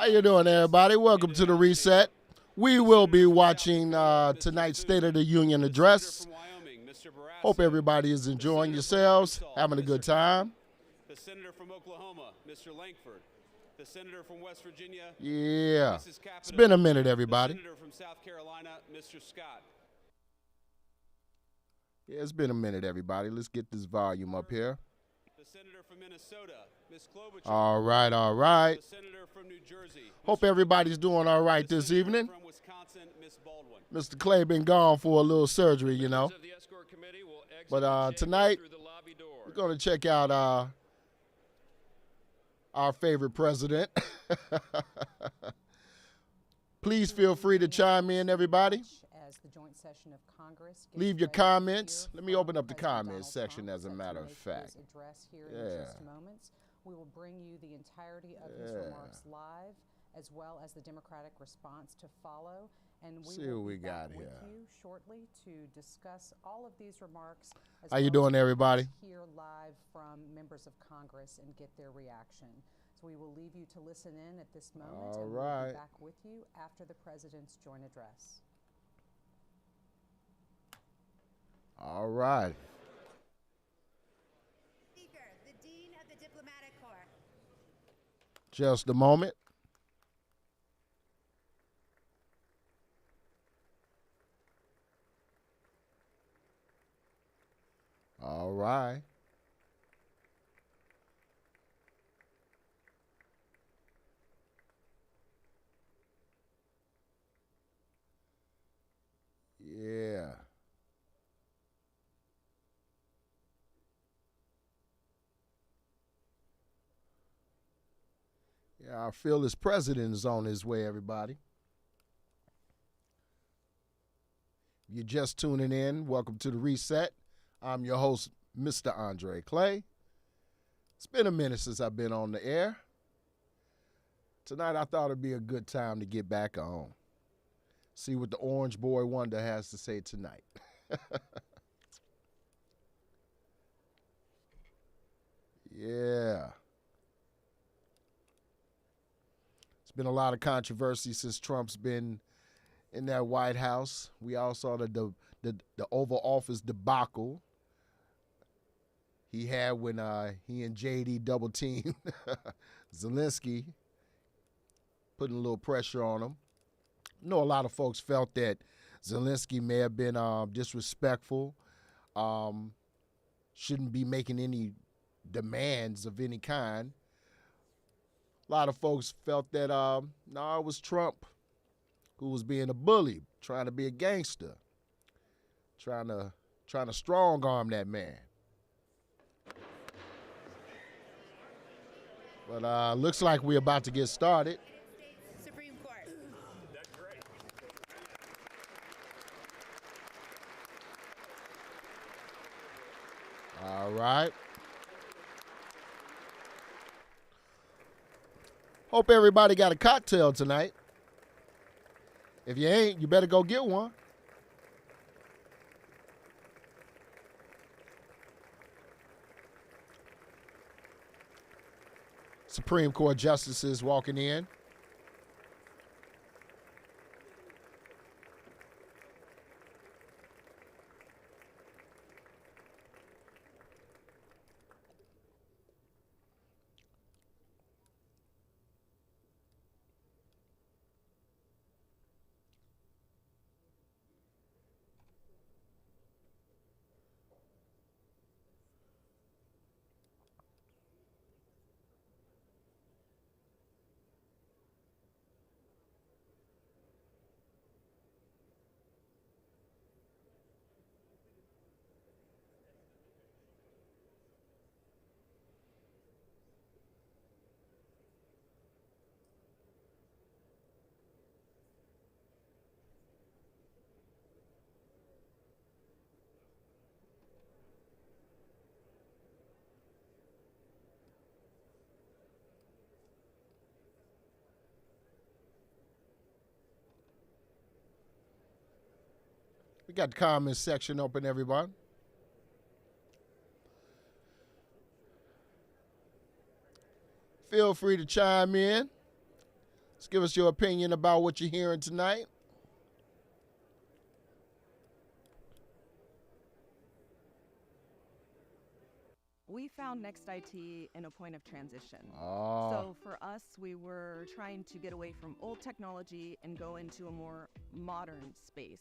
How you doing, everybody? Welcome to the Reset. We will be watching tonight's State of the Union address. Hope everybody is enjoying yourselves, having a good time. The senator from Oklahoma, Mr. Lankford. The senator from West Virginia. Yeah, it's been a minute, everybody. The senator from South Carolina, Mr. Scott. Yeah, it's been a minute, everybody. Let's get this volume up here. The senator from Minnesota, Ms. Klobuchar. All right, all right. The senator from New Jersey. Hope everybody's doing all right this evening. From Wisconsin, Ms. Baldwin. Mr. Clay been gone for a little surgery, you know. But tonight, we're going to check out our favorite president. Please feel free to chime in, everybody. As the joint session of Congress Leave your comments. Let me open up the comments section, as a matter of fact. Address here in just moments. We will bring you the entirety of his remarks live, as well as the Democratic response to follow. And we will be back with you shortly to discuss all of these remarks. How you doing, everybody? Hear live from members of Congress and get their reaction. So we will leave you to listen in at this moment. All and right. we'll be back with you after the president's joint address. All right. Speaker, the Dean of the Diplomatic Corps. Just a moment. All right. Yeah. Yeah, our fearless president is on his way, everybody. If you're just tuning in, welcome to the Reset. I'm your host, Mr. Andre Clay. It's been a minute since I've been on the air. Tonight I thought it'd be a good time to get back on. See what the Orange Boy Wonder has to say tonight. Yeah. It's been a lot of controversy since Trump's been in that White House. We all saw the Oval Office debacle he had when he and JD double teamed Zelensky, putting a little pressure on him. I know a lot of folks felt that Zelensky may have been disrespectful, shouldn't be making any demands of any kind. A lot of folks felt that it was Trump who was being a bully, trying to be a gangster, trying to strong arm that man. But looks like we're about to get started. Supreme Court. That's great. All right. Hope everybody got a cocktail tonight. If you ain't, you better go get one. Supreme Court justices walking in. We got the comments section open, everyone. Feel free to chime in. Let's give us your opinion about what you're hearing tonight. We found Next IT in a point of transition. Oh. So for us, we were trying to get away from old technology and go into a more modern space.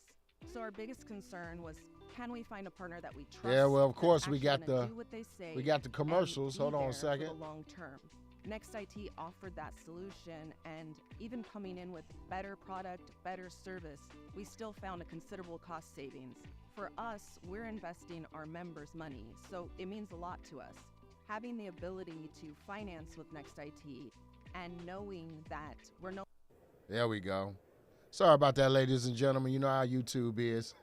So our biggest concern was, can we find a partner that we trust? Yeah, well, of course, we that's got actually the gonna do what they say we got the commercials. and be Hold on a there second. for the long term. Next IT offered that solution, and even coming in with better product, better service, we still found a considerable cost savings. For us, we're investing our members' money, so it means a lot to us. Having the ability to finance with Next IT and knowing that we're no. There we go. Sorry about that, ladies and gentlemen. You know how YouTube is.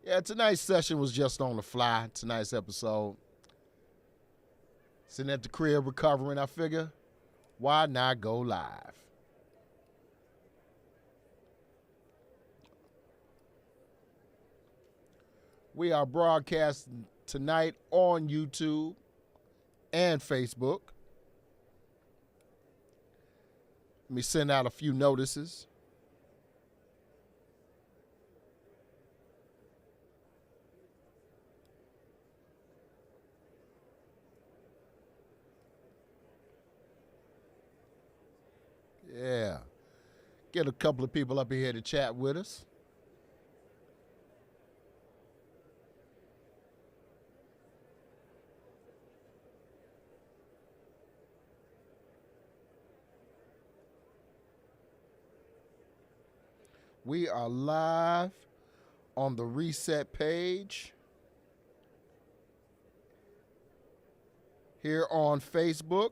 Yeah, tonight's session was just on the fly. Tonight's episode. Sitting at the crib recovering, I figure, why not go live? We are broadcasting tonight on YouTube and Facebook. Let me send out a few notices. Yeah. Get a couple of people up here to chat with us. We are live on the Reset page here on Facebook.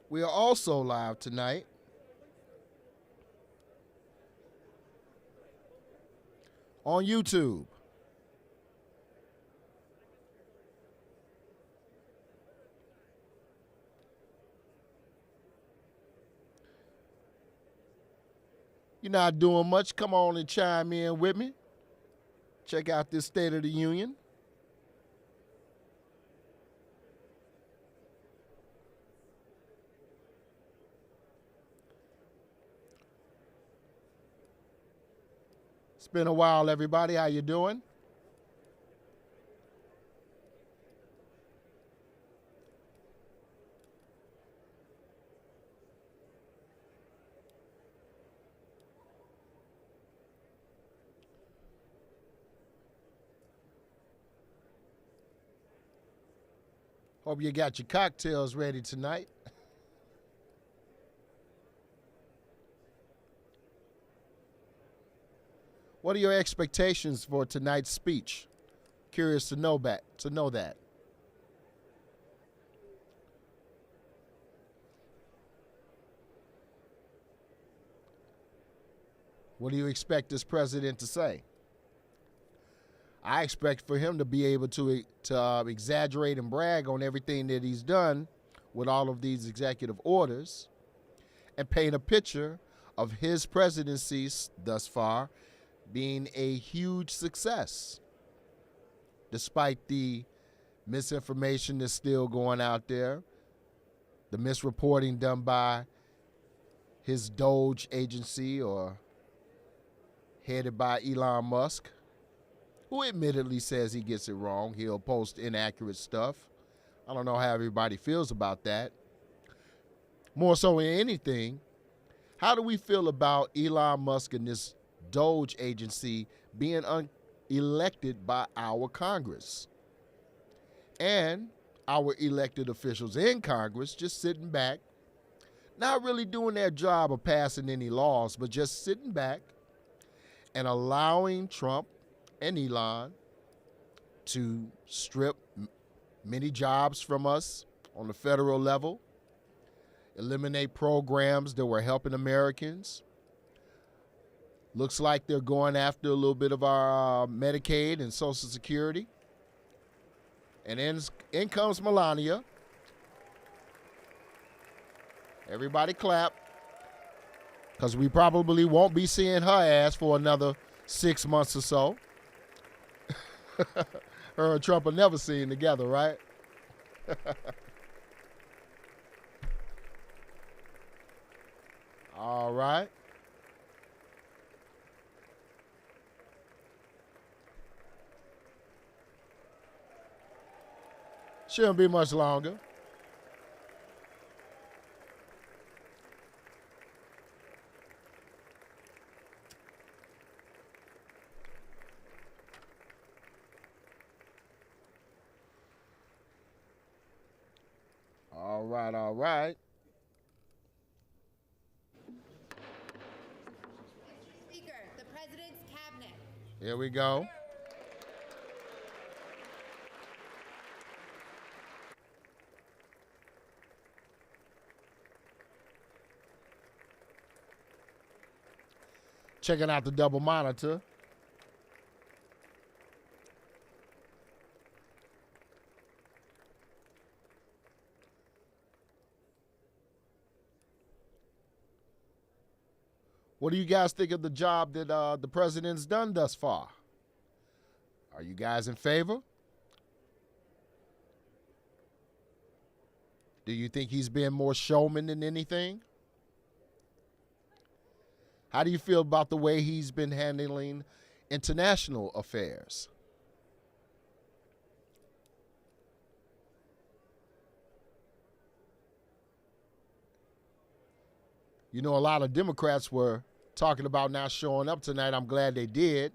We are also live tonight on YouTube. You're not doing much, come on and chime in with me. Check out this State of the Union. It's been a while, everybody. How you doing? Hope you got your cocktails ready tonight. What are your expectations for tonight's speech? Curious to know that. What do you expect this president to say? I expect for him to be able to exaggerate and brag on everything that he's done with all of these executive orders and paint a picture of his presidency thus far being a huge success, despite the misinformation that's still going out there, the misreporting done by his Doge agency or headed by Elon Musk, who admittedly says he gets it wrong. He'll post inaccurate stuff. I don't know how everybody feels about that. More so than anything, how do we feel about Elon Musk and this Doge agency being elected by our Congress? And our elected officials in Congress just sitting back, not really doing their job of passing any laws, but just sitting back and allowing Trump and Elon to strip many jobs from us on the federal level, eliminate programs that were helping Americans. Looks like they're going after a little bit of our Medicaid and Social Security. And then in comes Melania. Everybody clap. because we probably won't be seeing her ass for another 6 months or so. Her and Trump are never seen together, right? All right. Shouldn't be much longer. All right, all right. Speaker, the President's Cabinet. Here we go. Checking out the double monitor. What do you guys think of the job that the president's done thus far? Are you guys in favor? Do you think he's been more showman than anything? How do you feel about the way he's been handling international affairs? You know, a lot of Democrats were talking about not showing up tonight. I'm glad they did.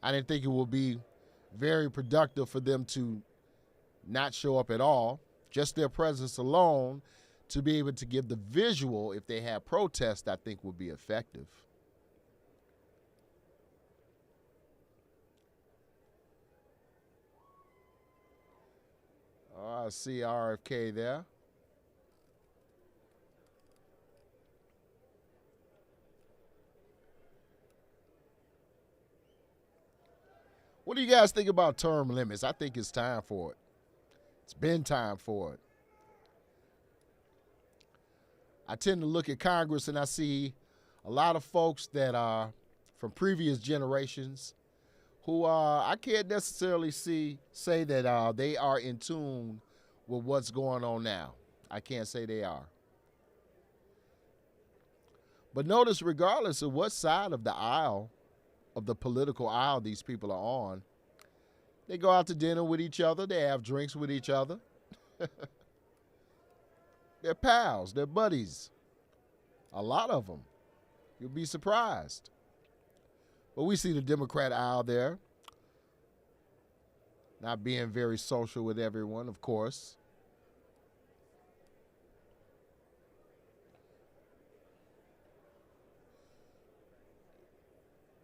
I didn't think it would be very productive for them to not show up at all. Just their presence alone to be able to give the visual, if they had protests, I think would be effective. Oh, I see RFK there. What do you guys think about term limits? I think it's time for it. It's been time for it. I tend to look at Congress and I see a lot of folks that are from previous generations who I can't necessarily say that they are in tune with what's going on now. I can't say they are. But notice, regardless of what side of the aisle, of the political aisle these people are on, they go out to dinner with each other, they have drinks with each other. They're pals, they're buddies. A lot of them. You'll be surprised. But we see the Democrat aisle there, not being very social with everyone, of course.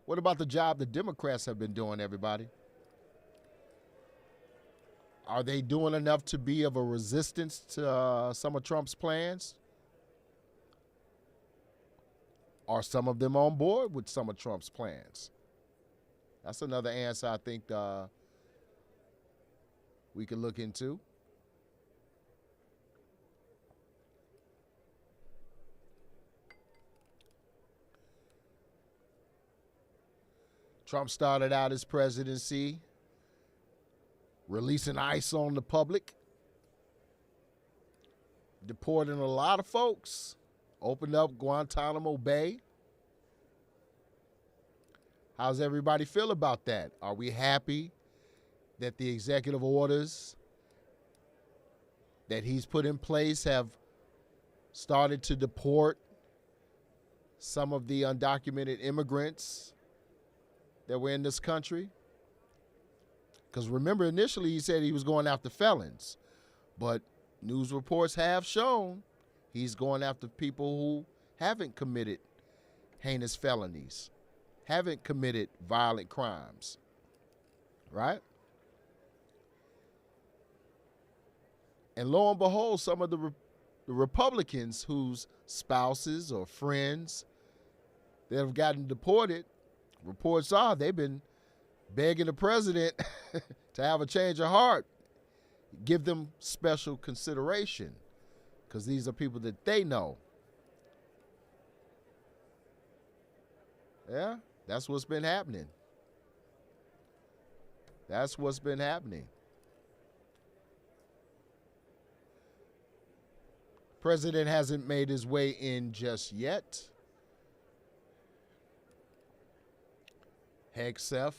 What about the job the Democrats have been doing, everybody? Are they doing enough to be of a resistance to some of Trump's plans? Are some of them on board with some of Trump's plans? That's another answer I think we can look into. Trump started out his presidency releasing ICE on the public, deporting a lot of folks, opened up Guantanamo Bay. How's everybody feel about that? Are we happy that the executive orders that he's put in place have started to deport some of the undocumented immigrants that were in this country? Because remember, initially he said he was going after felons, but news reports have shown he's going after people who haven't committed heinous felonies, haven't committed violent crimes, right? And lo and behold, some of the Republicans whose spouses or friends that have gotten deported, reports are they've been begging the president to have a change of heart, give them special consideration, because these are people that they know. Yeah, that's what's been happening. That's what's been happening. President hasn't made his way in just yet. Hegseth.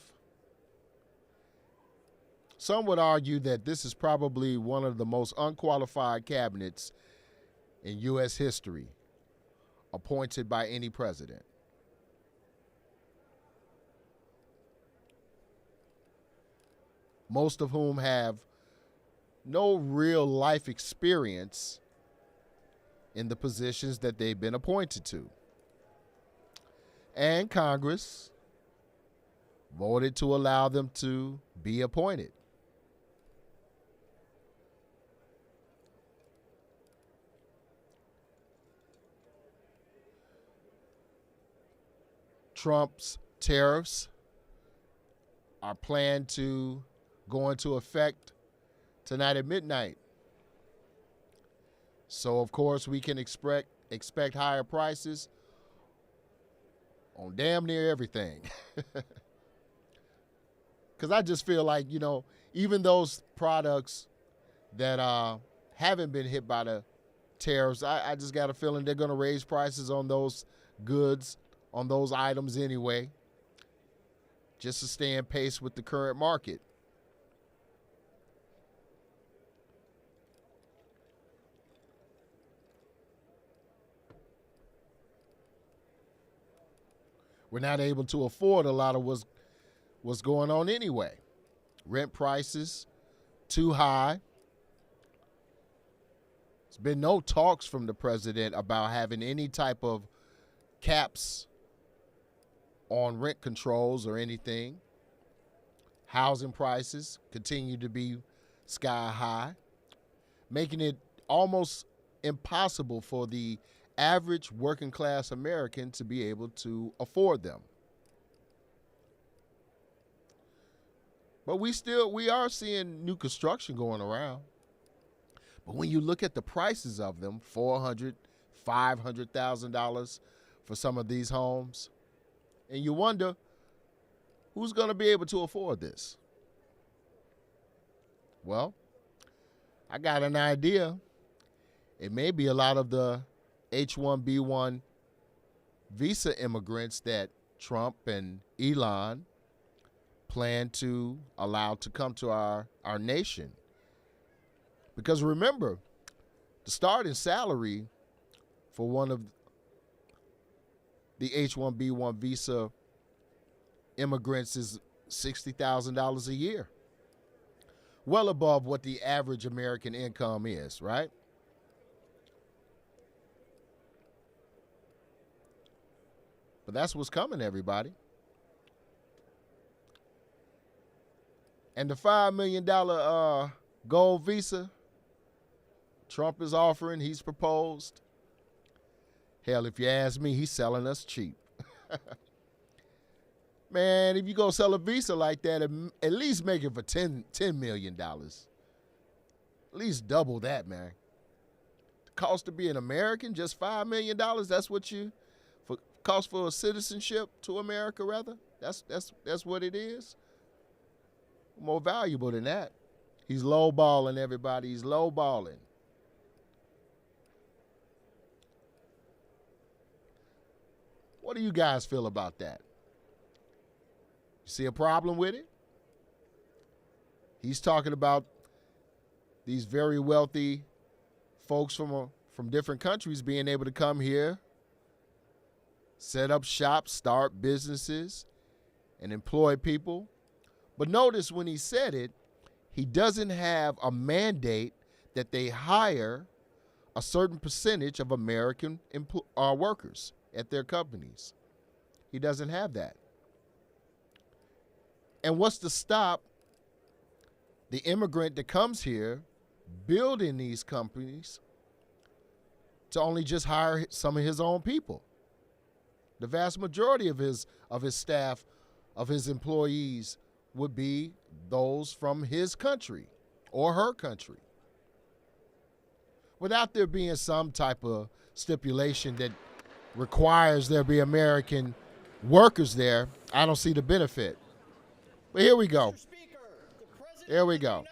Some would argue that this is probably one of the most unqualified cabinets in U.S. history appointed by any president. Most of whom have no real life experience in the positions that they've been appointed to. And Congress voted to allow them to be appointed. Trump's tariffs are planned to go into effect tonight at midnight. So, of course, we can expect higher prices on damn near everything. Because I just feel like, even those products that haven't been hit by the tariffs, I just got a feeling they're going to raise prices on those goods, on those items anyway, just to stay in pace with the current market. We're not able to afford a lot of what's going on anyway. Rent prices too high. There's been no talks from the president about having any type of caps on rent controls or anything. Housing prices continue to be sky high, making it almost impossible for the average working class American to be able to afford them. But we are seeing new construction going around. But when you look at the prices of them, $400,000, $500,000 for some of these homes, and you wonder, who's going to be able to afford this? Well, I got an idea. It may be a lot of the H-1B1 visa immigrants that Trump and Elon plan to allow to come to our nation. Because remember, the starting salary for one of the H-1B1 visa immigrants is $60,000 a year. Well above what the average American income is, right? But that's what's coming, everybody. And the $5 million gold visa Trump is offering, he's proposed. Hell, if you ask me, he's selling us cheap. Man, if you go sell a visa like that, at least make it for $10 million. At least double that, man. The cost to be an American, just $5 million, that's what cost for a citizenship to America, rather? That's what it is? More valuable than that. He's lowballing everybody. He's lowballing. What do you guys feel about that? You see a problem with it? He's talking about these very wealthy folks from different countries being able to come here, set up shops, start businesses, and employ people. But notice when he said it, he doesn't have a mandate that they hire a certain percentage of American workers at their companies. He doesn't have that. And what's to stop the immigrant that comes here building these companies to only just hire some of his own people? The vast majority of his staff, of his employees, would be those from his country or her country. Without there being some type of stipulation that requires there be American workers there, I don't see the benefit. But here we go. Here we go.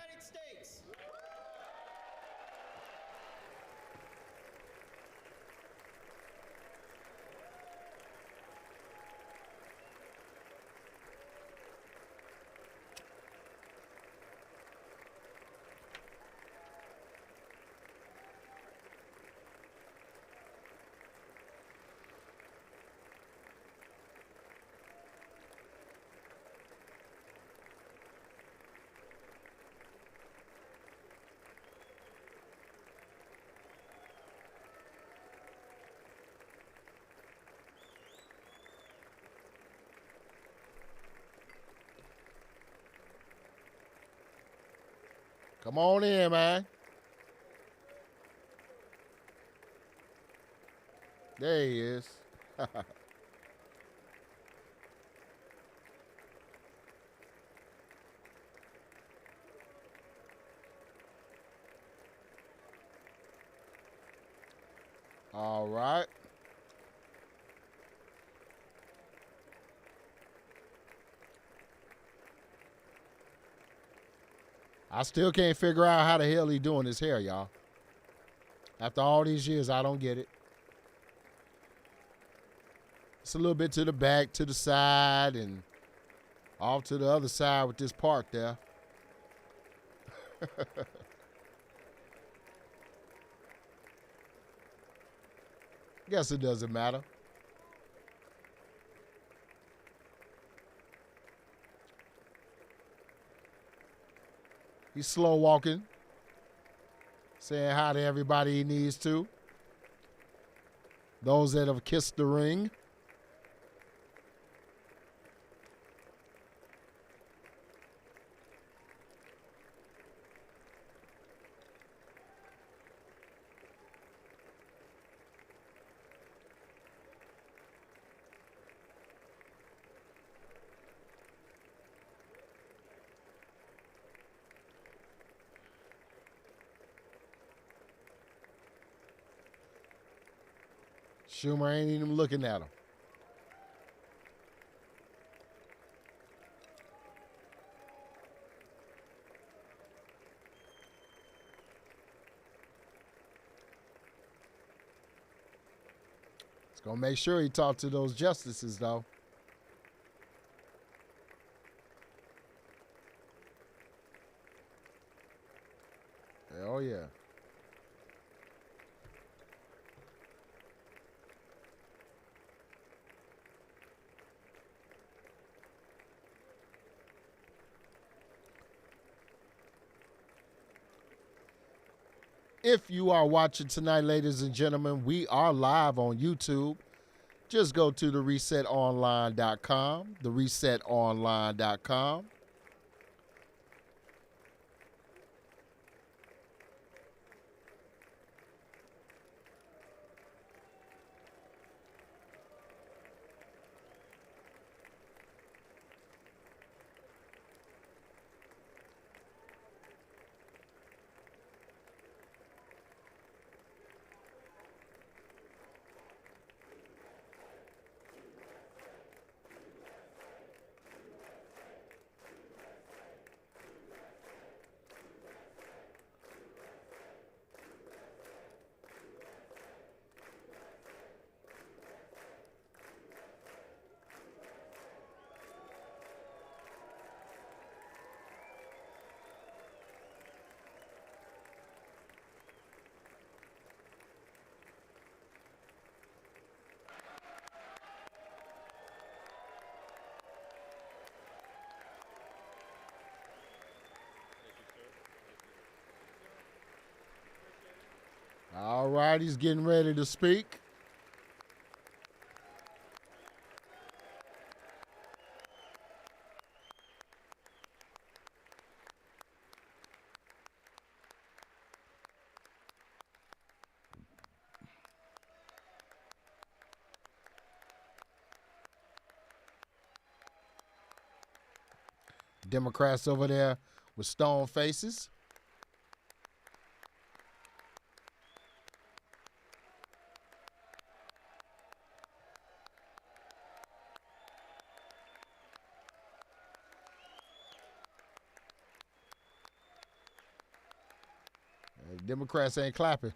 Come on in, man. There he is. All right. I still can't figure out how the hell he doing his hair, y'all. After all these years, I don't get it. It's a little bit to the back, to the side, and off to the other side with this part there. Guess it doesn't matter. He's slow walking, saying hi to everybody he needs to. Those that have kissed the ring. Schumer ain't even looking at him. He's going to make sure he talks to those justices, though. Oh, yeah. If you are watching tonight, ladies and gentlemen, we are live on YouTube. Just go to theresetonline.com, theresetonline.com. All right, he's getting ready to speak. Democrats over there with stone faces. The Democrats ain't clapping.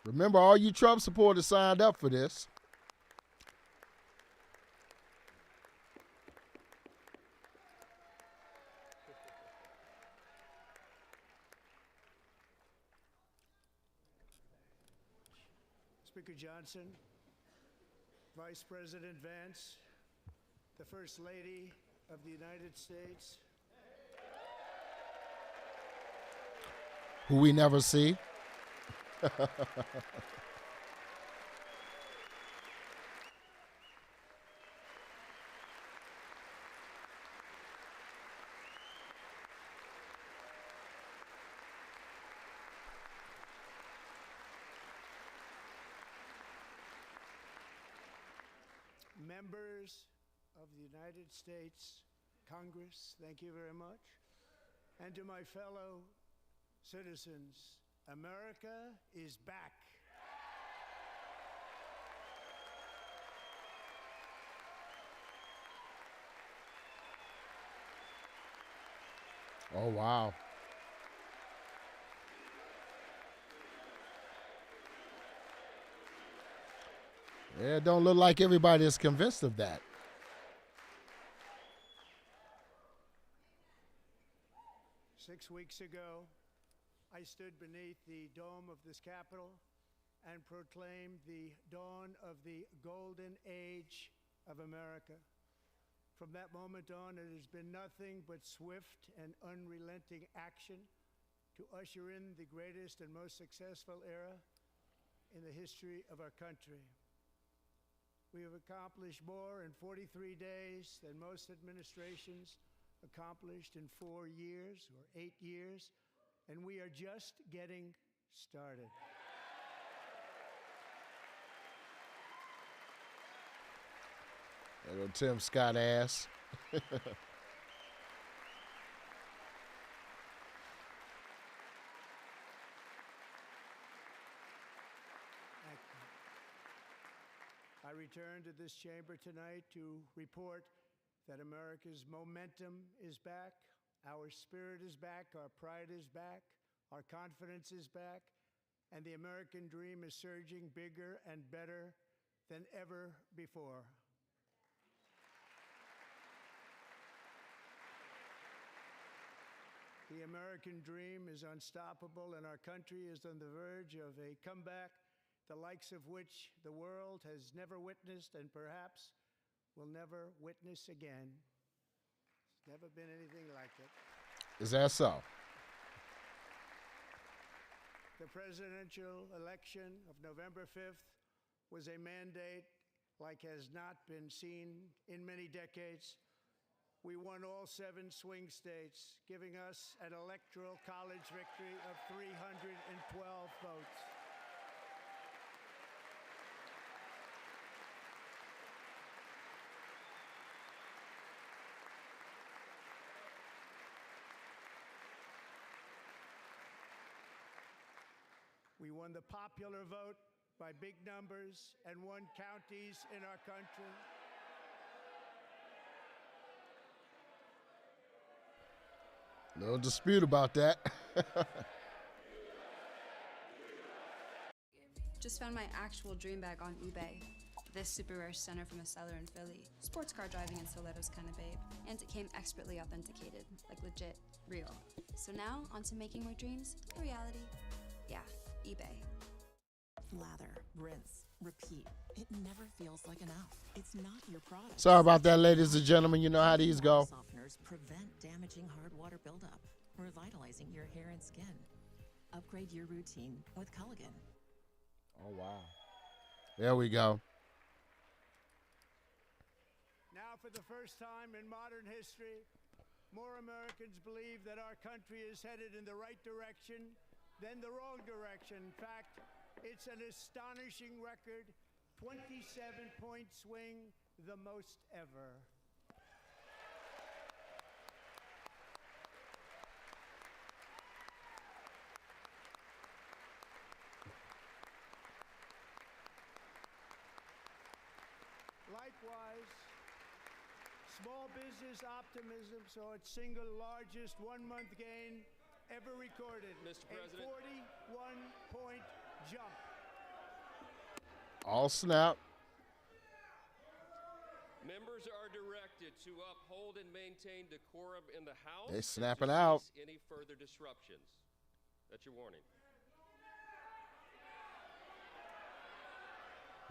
Remember, all you Trump supporters signed up for this. Speaker Johnson, Vice President Vance, the First Lady of the United States, who we never see. members of the United States Congress, thank you very much. And to my fellow citizens, America is back. Oh, wow. Yeah, it don't look like everybody is convinced of that. Six weeks ago, I stood beneath the dome of this Capitol and proclaimed the dawn of the golden age of America. From that moment on, it has been nothing but swift and unrelenting action to usher in the greatest and most successful era in the history of our country. We have accomplished more in 43 days than most administrations accomplished in 4 years or 8 years, and we are just getting started. There go Tim Scott ass. I return to this chamber tonight to report that America's momentum is back, our spirit is back, our pride is back, our confidence is back, and the American dream is surging bigger and better than ever before. The American dream is unstoppable, and our country is on the verge of a comeback, the likes of which the world has never witnessed and perhaps will never witness again. There's never been anything like it. Is that so? The presidential election of November 5th was a mandate like has not been seen in many decades. We won all 7 swing states, giving us an electoral college victory of 312 votes. We won the popular vote by big numbers and won counties in our country. No dispute about that. Just found my actual dream bag on eBay. This super rare center from a seller in Philly. Sports car driving in Soletto's kind of babe. And it came expertly authenticated, like legit, real. So now, on to making my dreams a reality. Yeah, eBay. Lather, rinse, repeat. It never feels like enough. It's not your product. Sorry about that, ladies and gentlemen. You know how these go. Softeners prevent damaging hard water buildup, revitalizing your hair and skin. Upgrade your routine with Culligan. Oh, wow. There we go. Now, for the first time in modern history, more Americans believe that our country is headed in the right direction than the wrong direction. In fact, it's an astonishing record, 27-point swing, the most ever. likewise. Small business optimism saw its single largest one-month gain ever recorded. Mr. President. A 41-point jump. All snap. Members are directed to uphold and maintain decorum in the House. They snapping and to out. cease any further disruptions. That's your warning.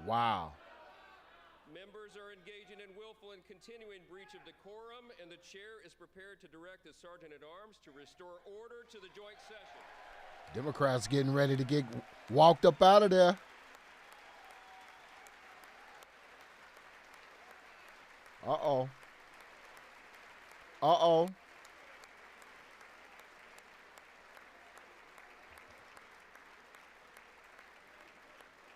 Wow. Members are engaging in willful and continuing breach of decorum, and the chair is prepared to direct the Sergeant-at-Arms to restore order to the joint session. Democrats getting ready to get walked up out of there. Uh-oh. Uh-oh.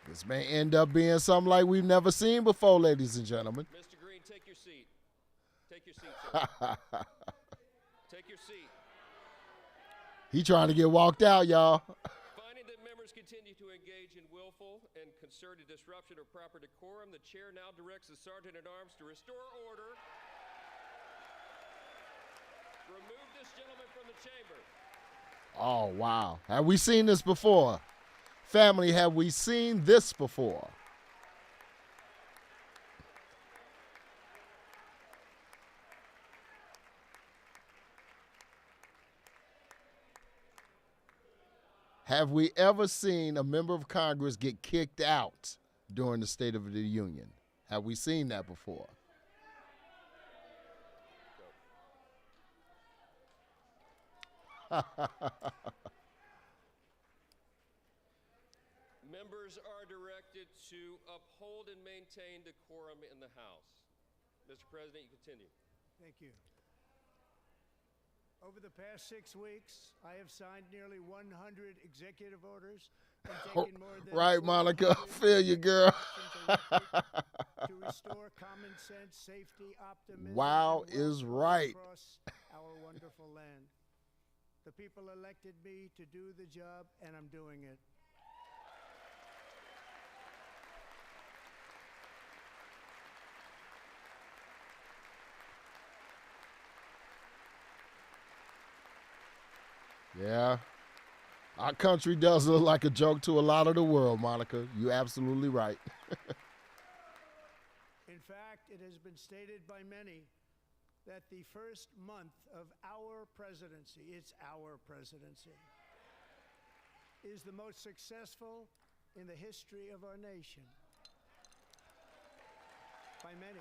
This may end up being something like we've never seen before, ladies and gentlemen. Mr. Green, take your seat. Take your seat, sir. Take your seat. He trying to get walked out, y'all. Finding that members continue to engage in willful and concerted disruption of proper decorum, the chair now directs the Sergeant-at-Arms to restore order. Remove this gentleman from the chamber. Oh, wow. Have we seen this before? Family, have we seen this before? Have we ever seen a member of Congress get kicked out during the State of the Union? Have we seen that before? Members are directed to uphold and maintain decorum in the House. Mr. President, you continue. Thank you. Over the past 6 weeks, I have signed nearly 100 executive orders and taken more than Right, Monica. I feel you, girl. to restore common sense, safety, optimism. Wow and is welfare right. across our wonderful land. The people elected me to do the job, and I'm doing it. Yeah. Our country does look like a joke to a lot of the world, Monica. You're absolutely right. In fact, it has been stated by many that the first month of our presidency, it's our presidency, is the most successful in the history of our nation. By many.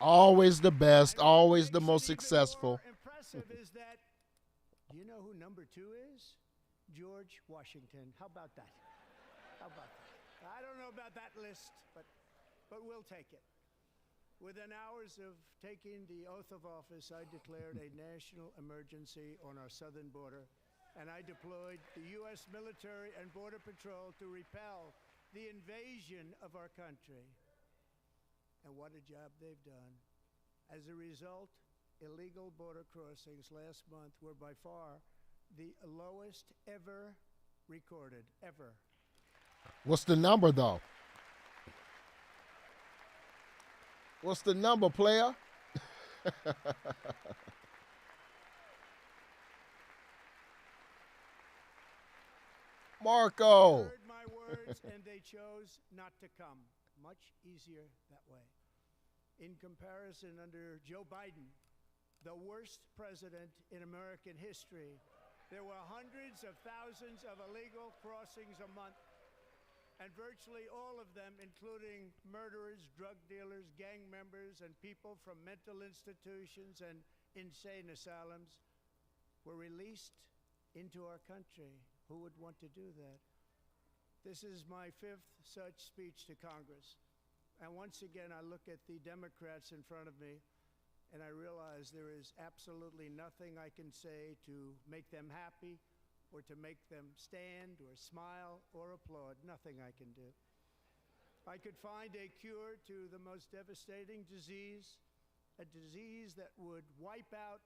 Always the best, And always what the makes most it even successful. More impressive is that, do you know who number 2 is? George Washington. How about that? How about that? I don't know about that list, but we'll take it. Within hours of taking the oath of office, I declared a national emergency on our southern border, and I deployed the U.S. military and Border Patrol to repel the invasion of our country. And what a job they've done. As a result, illegal border crossings last month were by far the lowest ever recorded, ever. What's the number, though? What's the number, player? Marco. Heard my words and they chose not to come. Much easier that way. In comparison, under Joe Biden, the worst president in American history, there were hundreds of thousands of illegal crossings a month, and virtually all of them, including murderers, drug dealers, gang members, and people from mental institutions and insane asylums, were released into our country. Who would want to do that? This is my 5th such speech to Congress. And once again, I look at the Democrats in front of me, and I realize there is absolutely nothing I can say to make them happy or to make them stand or smile or applaud. Nothing I can do. I could find a cure to the most devastating disease, a disease that would wipe out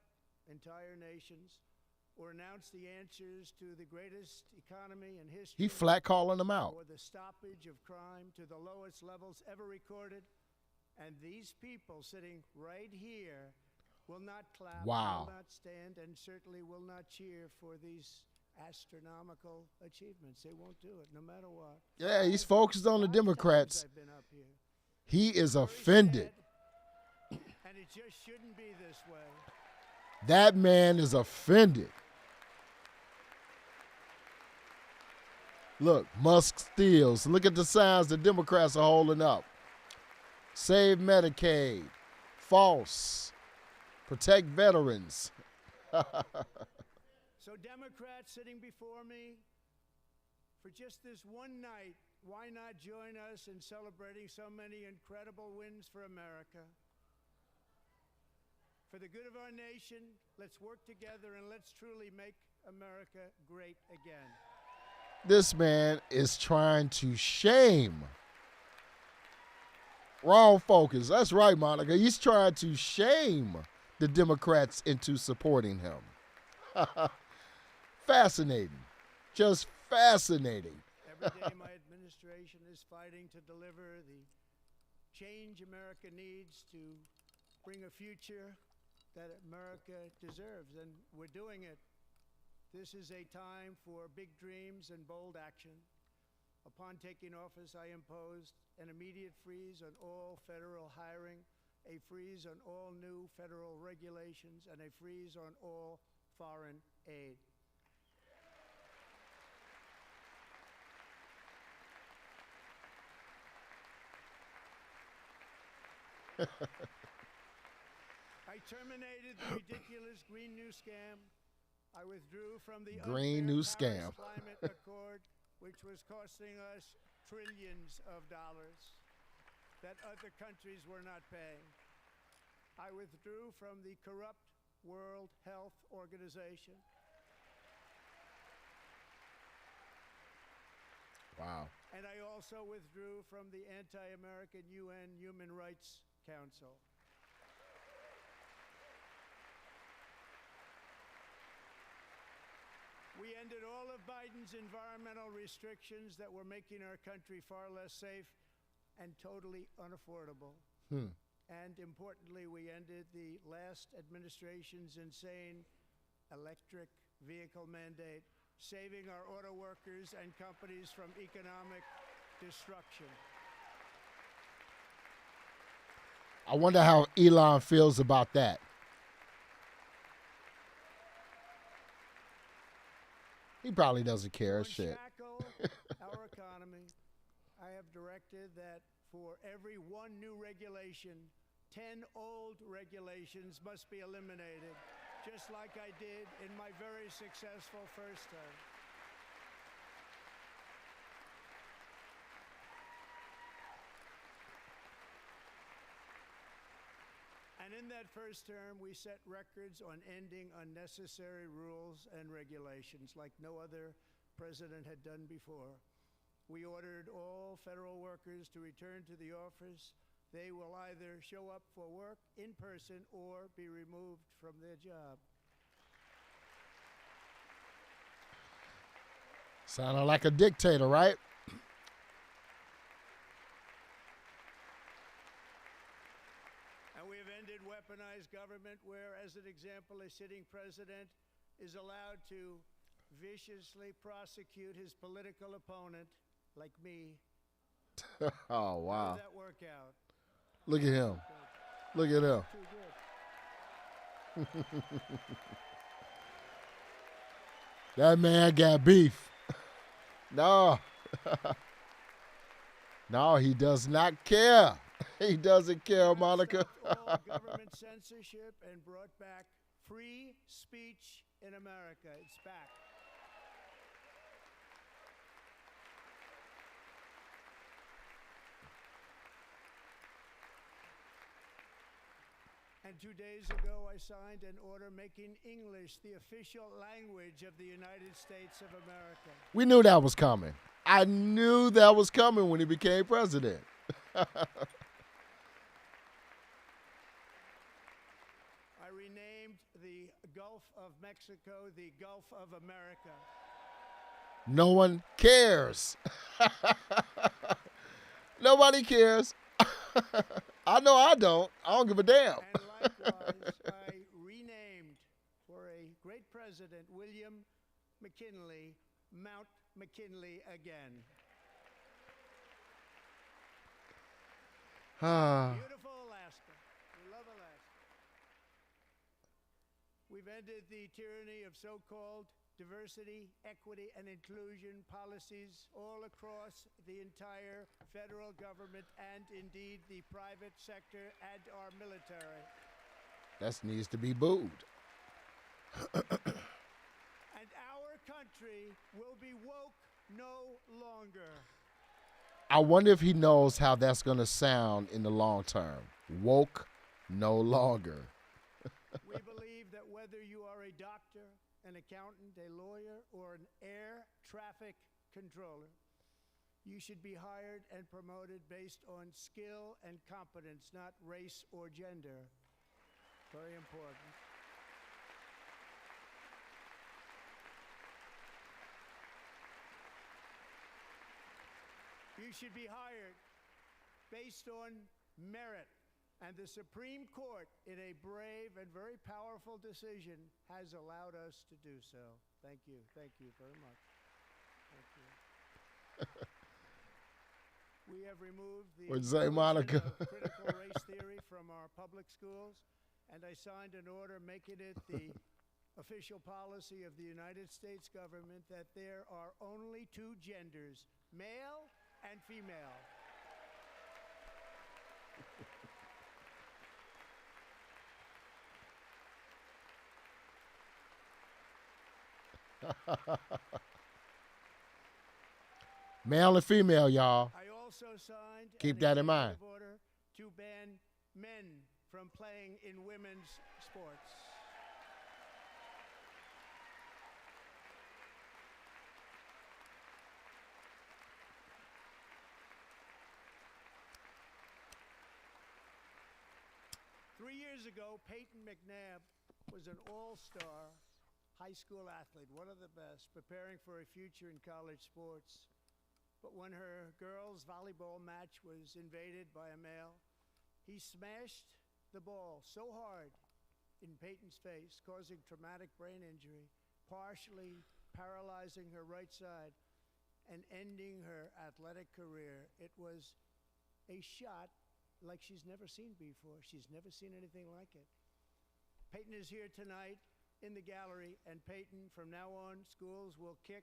entire nations, or announce the answers to the greatest economy in history. He flat calling them out. Or the stoppage of crime to the lowest levels ever recorded. And these people sitting right here will not clap, Wow. will not stand, and certainly will not cheer for these astronomical achievements. They won't do it, no matter what. Yeah, he's focused on the Democrats. I've been up here. He is offended. And it just shouldn't be this way. That man is offended. Look, Musk steals. Look at the signs the Democrats are holding up. Save Medicaid. False. Protect veterans. So Democrats sitting before me, for just this one night, why not join us in celebrating so many incredible wins for America? For the good of our nation, let's work together and let's truly make America great again. This man is trying to shame. Wrong focus. That's right, Monica. He's trying to shame the Democrats into supporting him. Fascinating. Just fascinating. Every day my administration is fighting to deliver the change America needs to bring a future that America deserves, and we're doing it. This is a time for big dreams and bold action. Upon taking office, I imposed an immediate freeze on all federal hiring, a freeze on all new federal regulations, and a freeze on all foreign aid. I terminated the ridiculous Green New Scam. I withdrew from the Green New Paris Scam. Climate Accord, which was costing us trillions of dollars that other countries were not paying. I withdrew from the corrupt World Health Organization. Wow. And I also withdrew from the anti-American UN Human Rights Council. We ended all of Biden's environmental restrictions that were making our country far less safe and totally unaffordable. And importantly, we ended the last administration's insane electric vehicle mandate, saving our auto workers and companies from economic destruction. I wonder how Elon feels about that. He probably doesn't care. Shit. Unshackle our economy. I have directed that for every one new regulation, 10 old regulations must be eliminated, just like I did in my very successful first term. And in that first term, we set records on ending unnecessary rules and regulations like no other president had done before. We ordered all federal workers to return to the office. They will either show up for work in person or be removed from their job. Sounding like a dictator, right? And we have ended weaponized government where, as an example, a sitting president is allowed to viciously prosecute his political opponent, like me. Oh, wow. How did that work out? Look at him. Look at him. Too good. That man got beef. No. No, he does not care. He doesn't care, Monica. All government censorship and brought back free speech in America. It's back. And 2 days ago, I signed an order making English the official language of the United States of America. We knew that was coming. I knew that was coming when he became president. I I renamed the Gulf of Mexico the Gulf of America. No one cares. Nobody cares. I know I don't. I don't give a damn. And likewise, I renamed for a great president, William McKinley, Mount McKinley again. Beautiful Alaska. We love Alaska. We've ended the tyranny of so-called diversity, equity, and inclusion policies all across the entire federal government and indeed the private sector and our military. That needs to be booed. And our country will be woke no longer. I wonder if he knows how that's going to sound in the long term. Woke no longer. We believe that whether you are a doctor, an accountant, a lawyer, or an air traffic controller, you should be hired and promoted based on skill and competence, not race or gender. Very important. You should be hired based on merit. And the Supreme Court, in a brave and very powerful decision, has allowed us to do so. Thank you. Thank you very much. Thank you. We have removed the Monica? critical race theory from our public schools, and I signed an order making it the official policy of the United States government that there are only two genders, male and female. Male and female, y'all. I also signed Keep that in mind. an order to ban men from playing in women's sports. Three years ago, Peyton McNabb was an all-star high school athlete, one of the best, preparing for a future in college sports. But when her girls' volleyball match was invaded by a male, he smashed the ball so hard in Peyton's face, causing traumatic brain injury, partially paralyzing her right side, and ending her athletic career. It was a shot like she's never seen before. She's never seen anything like it. Peyton is here tonight in the gallery, and Peyton, from now on, schools will kick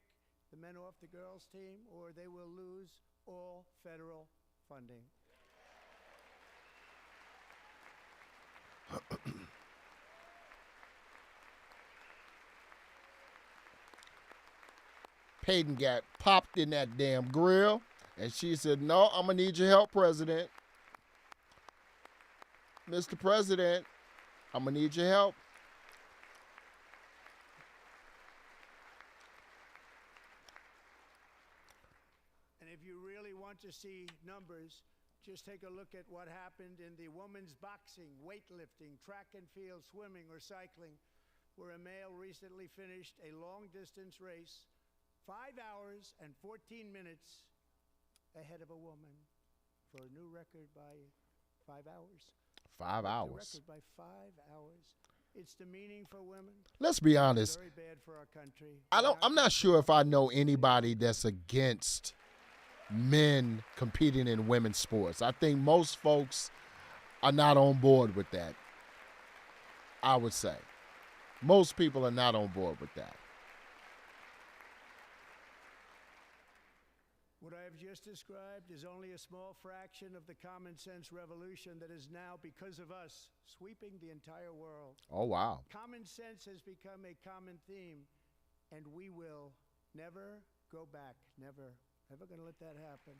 the men off the girls' team, or they will lose all federal funding. Peyton got popped in that damn grill, and she said, "No, I'm going to need your help, President. Mr. President, I'm going to need your help." And if you really want to see numbers, just take a look at what happened in the women's boxing, weightlifting, track and field, swimming, or cycling, where a male recently finished a long-distance race 5 hours and 14 minutes ahead of a woman for a new record by 5 hours. 5 hours. Record by 5 hours. It's demeaning for women. Let's be honest. Very bad for our country. I'm not sure if I know anybody that's against men competing in women's sports. I think most folks are not on board with that. I would say. Most people are not on board with that. What I have just described is only a small fraction of the common sense revolution that is now, because of us, sweeping the entire world. Oh, wow. Common sense has become a common theme, and we will never go back. Never. Never going to let that happen.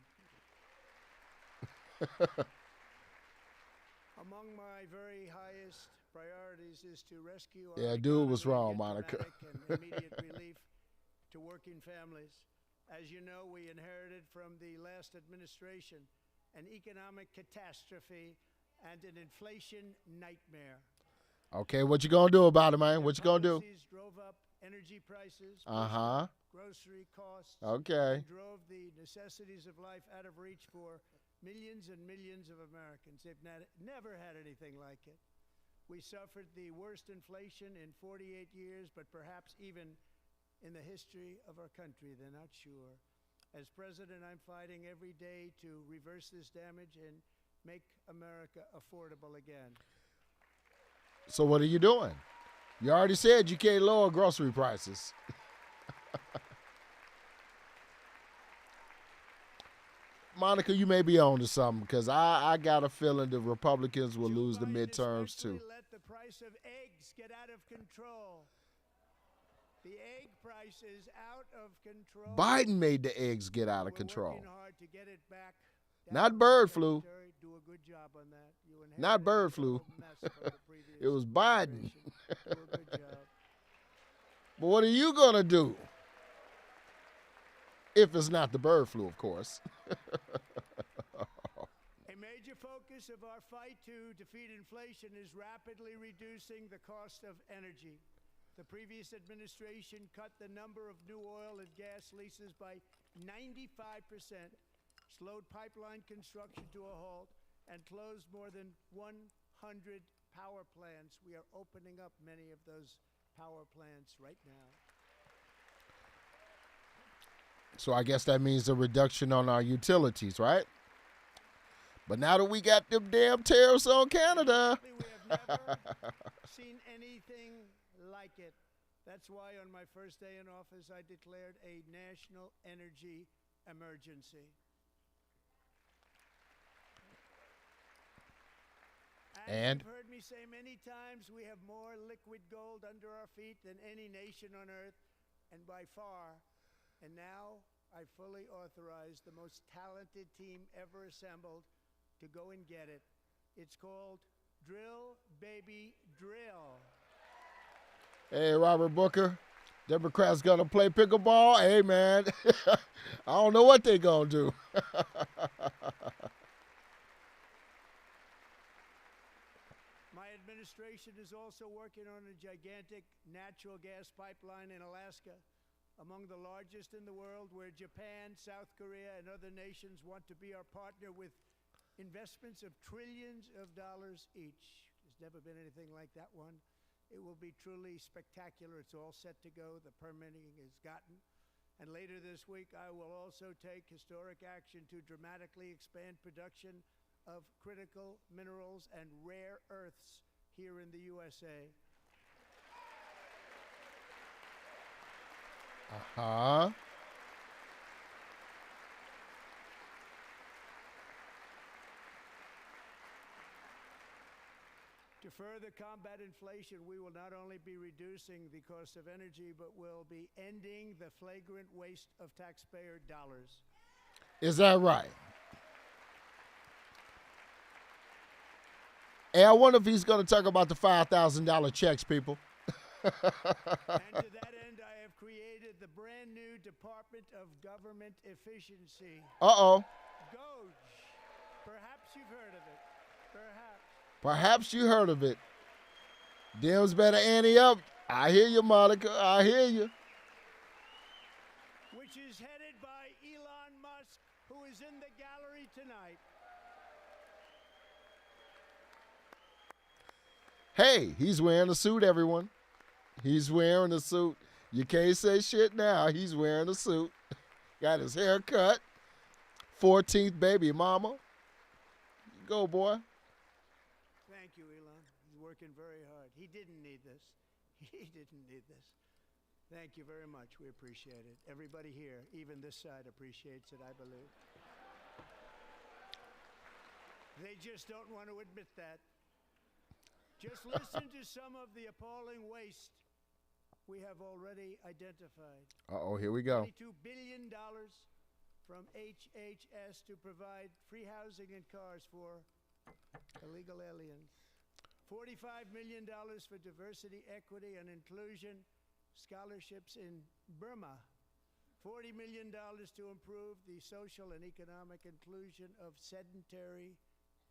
Among my very highest priorities is to rescue our dude was economy, wrong, get Monica. dramatic and immediate relief to working families. As you know, we inherited from the last administration an economic catastrophe and an inflation nightmare. Okay, what you gonna do about it, man? What you gonna do? Policies drove up energy prices, Uh-huh. grocery costs, Okay. and drove the necessities of life out of reach for millions and millions of Americans. They've never had anything like it. We suffered the worst inflation in 48 years, but perhaps even in the history of our country. They're not sure. As president, I'm fighting every day to reverse this damage and make America affordable again. So what are you doing? You already said you can't lower grocery prices. Monica, you may be on to something because I got a feeling the Republicans will lose the midterms too. Let the price of eggs get out of control. The egg price is out of control. Biden made the eggs get out of We're control. working hard to get it back. Not bird flu. Do a good job on that. You Not inherited bird a flu. total mess from the previous It was Biden. administration. Do a good job. But what are you going to do? If it's not the bird flu, of course. A major focus of our fight to defeat inflation is rapidly reducing the cost of energy. The previous administration cut the number of new oil and gas leases by 95%, slowed pipeline construction to a halt, and closed more than 100 power plants. We are opening up many of those power plants right now. So I guess that means a reduction on our utilities, right? But now that we got them damn tariffs on Canada. We have never seen anything like it. That's why on my first day in office, I declared a national energy emergency. And you've heard me say many times, we have more liquid gold under our feet than any nation on earth, and by far. And now I fully authorize the most talented team ever assembled to go and get it. It's called Drill, Baby, Drill. Hey, Robert Booker, Democrats gonna play pickleball? Hey, man, I don't know what they gonna do. My administration is also working on a gigantic natural gas pipeline in Alaska, among the largest in the world, where Japan, South Korea, and other nations want to be our partner with investments of trillions of dollars each. There's never been anything like that one. It will be truly spectacular. It's all set to go. The permitting is gotten. And later this week, I will also take historic action to dramatically expand production of critical minerals and rare earths here in the USA. Uh-huh. To further combat inflation, we will not only be reducing the cost of energy, but will be ending the flagrant waste of taxpayer dollars. Is that right? Hey, I wonder if he's going to talk about the $5,000 checks, people. And to that end, I have created the brand new Department of Government Efficiency. Uh-oh. DOGE. Perhaps you've heard of it. Perhaps. Perhaps you heard of it. Dems better ante up. I hear you, Monica. I hear you. Which is headed by Elon Musk, who is in the gallery tonight. Hey, he's wearing a suit, everyone. He's wearing a suit. You can't say shit now. He's wearing a suit. Got his hair cut. 14th baby mama. Go, boy. Thank you, Elon. He's working very hard. He didn't need this. He didn't need this. Thank you very much. We appreciate it. Everybody here, even this side, appreciates it, I believe. They just don't want to admit that. Just listen to some of the appalling waste we have already identified. Uh-oh, here we go. $22 billion from HHS to provide free housing and cars for illegal aliens. $45 million for diversity, equity, and inclusion scholarships in Burma. $40 million to improve the social and economic inclusion of sedentary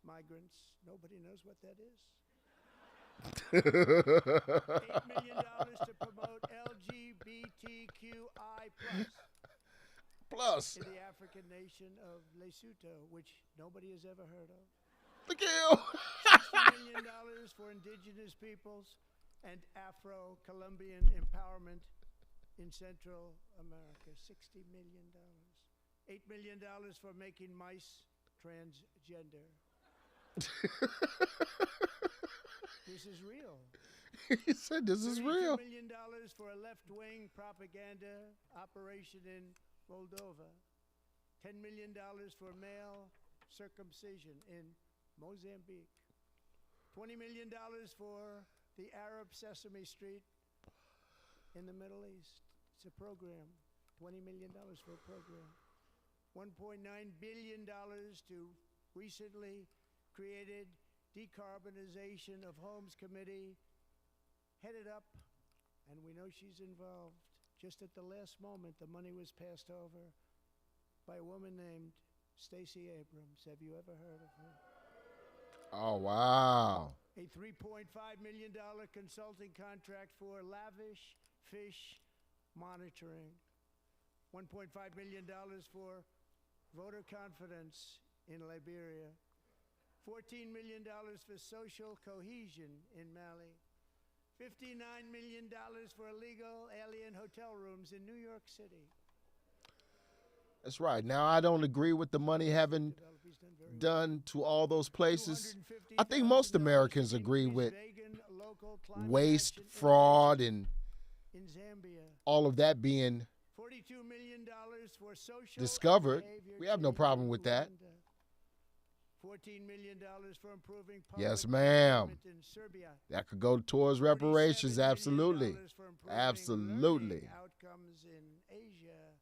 migrants. Nobody knows what that is. $8 million to promote LGBTQI Plus. in the African nation of Lesotho, which nobody has ever heard of. Look at you. $60 million for indigenous peoples and Afro-Colombian empowerment in Central America. $60 million. $8 million for making mice transgender. This is real. He said this is real. $32 million for a left-wing propaganda operation in Moldova. $10 million for male circumcision in Mozambique. $20 million for the Arab Sesame Street in the Middle East. It's a program. $20 million for a program. $1.9 billion to recently created Decarbonization of Homes Committee, headed up, and we know she's involved. Just at the last moment, the money was passed over by a woman named Stacey Abrams. Have you ever heard of her? Oh, wow. A $3.5 million consulting contract for lavish fish monitoring. $1.5 million for voter confidence in Liberia. $14 million for social cohesion in Mali. $59 million for illegal alien hotel rooms in New York City. That's right. Now, I don't agree with the money having done to all those places. I think most Americans agree with waste, fraud, and all of that being $42 million for social discovered. We have no problem with that. $14 million for improving yes, ma'am. in Serbia. That could go towards reparations. Absolutely. Absolutely. Outcomes in Asia.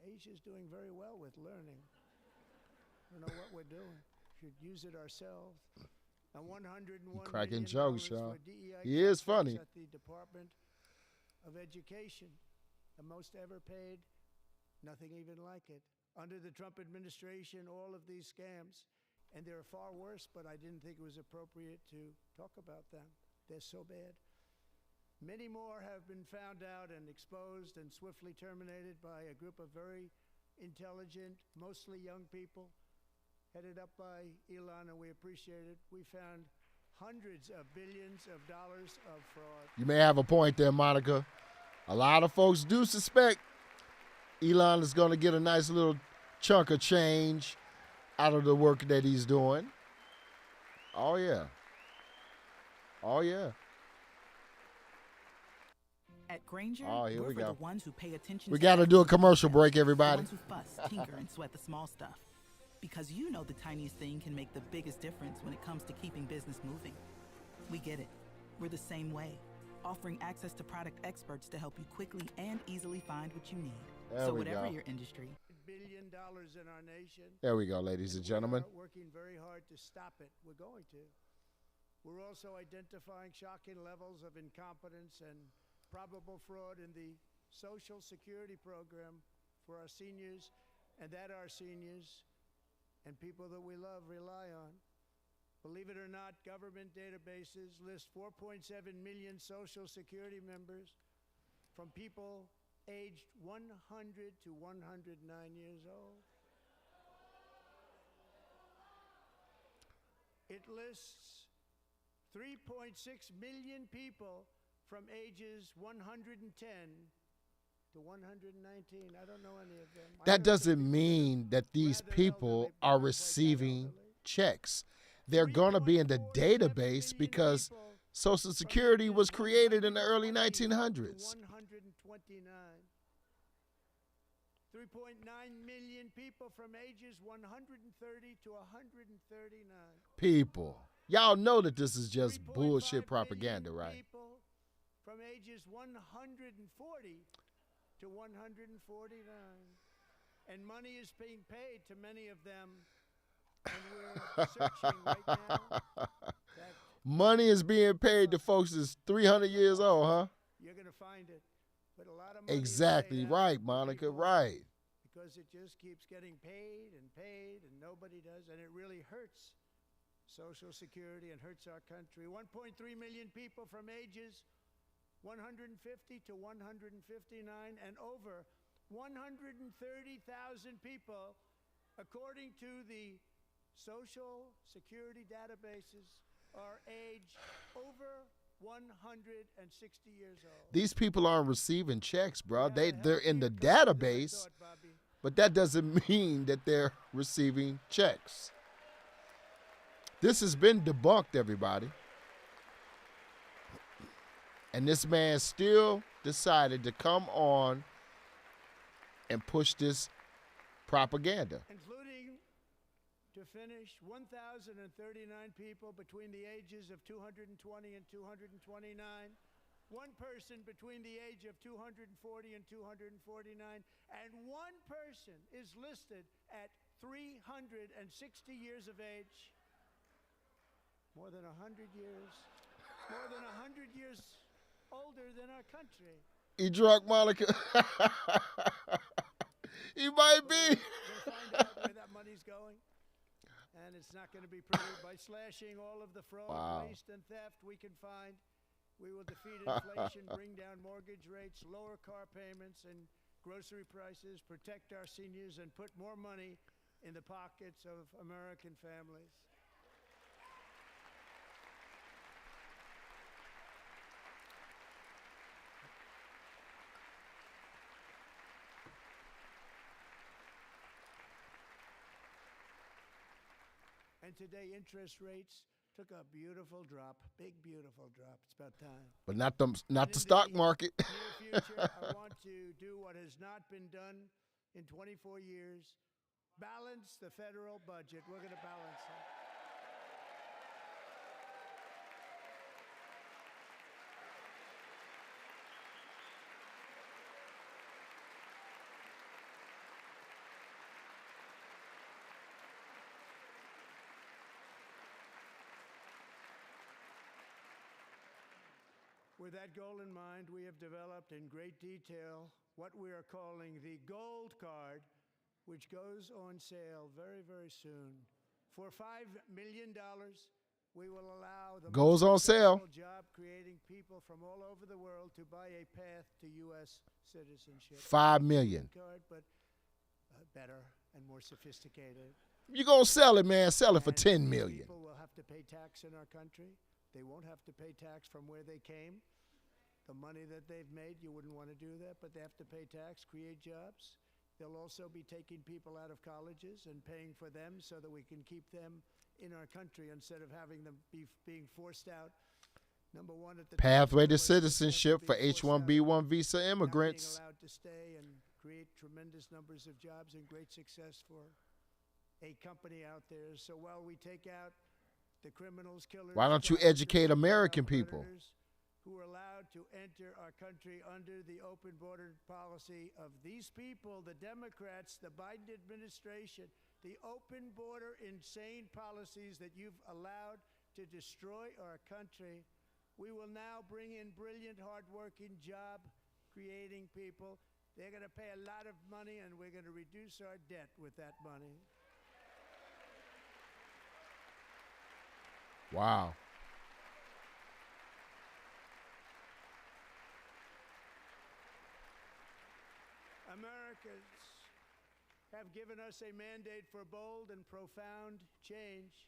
Asia's doing very well with learning. We know what we're doing. Should use it ourselves. And $101 cracking million jokes, for y'all. DEI He is contracts funny. At the Department of Education, the most ever paid. Nothing even like it. Under the Trump administration, all of these scams, and they're far worse, but I didn't think it was appropriate to talk about them. They're so bad. Many more have been found out and exposed and swiftly terminated by a group of very intelligent, mostly young people, headed up by Elon, and we appreciate it. We found hundreds of billions of dollars of fraud. You may have a point there, Monica. A lot of folks do suspect Elon is going to get a nice little chunk of change out of the work that he's doing. Oh, yeah. Oh, yeah. At Granger, here we're we for go. the ones who pay attention. We to got to do a commercial break, everybody. The ones who fuss, tinker, and sweat the small stuff. Because you know the tiniest thing can make the biggest difference when it comes to keeping business moving. We get it. We're the same way, offering access to product experts to help you quickly and easily find what you need. There so we whatever go. your industry. $1 billion in our nation. There we go, ladies and gentlemen. We're working very hard to stop it. We're going to. We're also identifying shocking levels of incompetence and probable fraud in the Social Security program for our seniors, and that our seniors and people that we love rely on. Believe it or not, government databases list 4.7 million Social Security members from people aged 100 to 109 years old. It lists 3.6 million people from ages 110 to 119. I don't know any of them. That doesn't mean that these people are receiving checks. They're going to be in the database because Social Security was created in the early 1900s. 129. 3.9 million people from ages 130 to 139. People. Y'all know that this is just bullshit 3.5 propaganda, million right? People from ages 140 to 149. And money is being paid to many of them. And we're searching right now. Money is being paid to folks that's 300 years old, huh? You're going to find it. But a lot of money Exactly is paid right, out to Monica, people right. Because it just keeps getting paid, and nobody does. And it really hurts Social Security and hurts our country. 1.3 million people from ages 150 to 159, and over 130,000 people, according to the Social Security databases, are age over 160 years old. These people aren't receiving checks, bro. They're in the database, but that doesn't mean that they're receiving checks. This has been debunked, everybody. And this man still decided to come on and push this propaganda. Including, to finish, 1,039 people between the ages of 220 and 229, one person between the age of 240 and 249, and one person is listed at 360 years of age. More than 100 years. More than 100 years older than our country. He drunk, Monica. He might be. We'll find out where that money's going. And it's not going to be pretty. By slashing all of the fraud, waste, and theft we can find, we will defeat inflation, bring down mortgage rates, lower car payments and grocery prices, protect our seniors, and put more money in the pockets of American families. And today, interest rates took a beautiful drop, big, beautiful drop. It's about time. But not the stock market. In the near future, I want to do what has not been done in 24 years, balance the federal budget. We're going to balance it. With that goal in mind, we have developed in great detail what we are calling the Gold Card, which goes on sale very, very soon. For $5 million, we will allow the goes on sale job-creating people from all over the world to buy a path to U.S. citizenship. $5 million. Card, but better and more sophisticated. You're going to sell it, man. Sell it for $10 million. People will have to pay tax in our country. They won't have to pay tax from where they came. The money that they've made, you wouldn't want to do that, but they have to pay tax, create jobs. They'll also be taking people out of colleges and paying for them so that we can keep them in our country instead of having them being forced out. Number one, at the pathway to citizenship for H-1B1 visa immigrants. Being allowed to stay and create tremendous numbers of jobs and great success for a company out there. So while we take out the criminals, killers, why don't you educate American people who are allowed to enter our country under the open border policy of these people, the Democrats, the Biden administration, the open border insane policies that you've allowed to destroy our country. We will now bring in brilliant, hardworking, job-creating people. They're going to pay a lot of money, and we're going to reduce our debt with that money. Wow. Americans have given us a mandate for bold and profound change.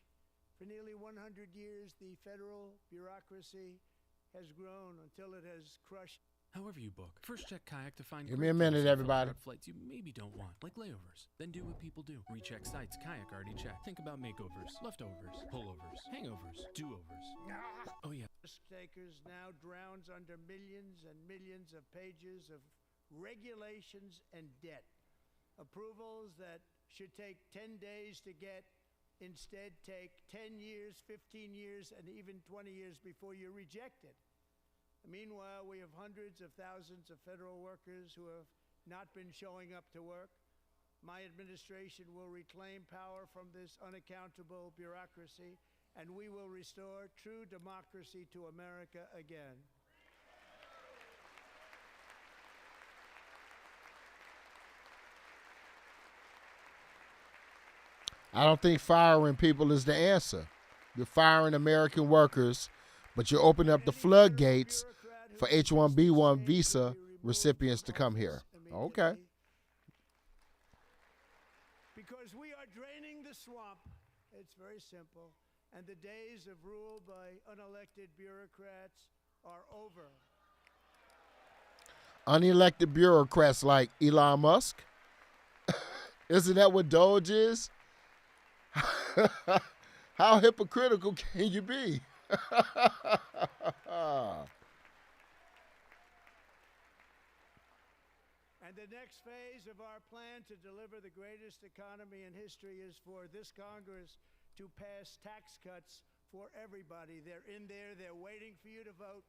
For nearly 100 years, the federal bureaucracy has grown until it has crushed. However you book, first check Kayak to find. Give me a minute, everybody. Flights you maybe don't want, like layovers. Then do what people do. Recheck sites Kayak already checked. Think about makeovers, leftovers, pullovers, hangovers, do-overs. Oh yeah. Risk takers now drowns under millions and millions of pages of regulations and debt. Approvals that should take 10 days to get instead take 10 years, 15 years, and even 20 years before you're rejected. Meanwhile, we have hundreds of thousands of federal workers who have not been showing up to work. My administration will reclaim power from this unaccountable bureaucracy, and we will restore true democracy to America again. I don't think firing people is the answer. You're firing American workers, but you're opening up the floodgates for H-1B1 visa recipients to come here. Okay. Because we are draining the swamp. It's very simple. And the days of rule by unelected bureaucrats are over. Unelected bureaucrats like Elon Musk? Isn't that what Doge is? How hypocritical can you be? And the next phase of our plan to deliver the greatest economy in history is for this Congress to pass tax cuts for everybody. They're in there. They're waiting for you to vote.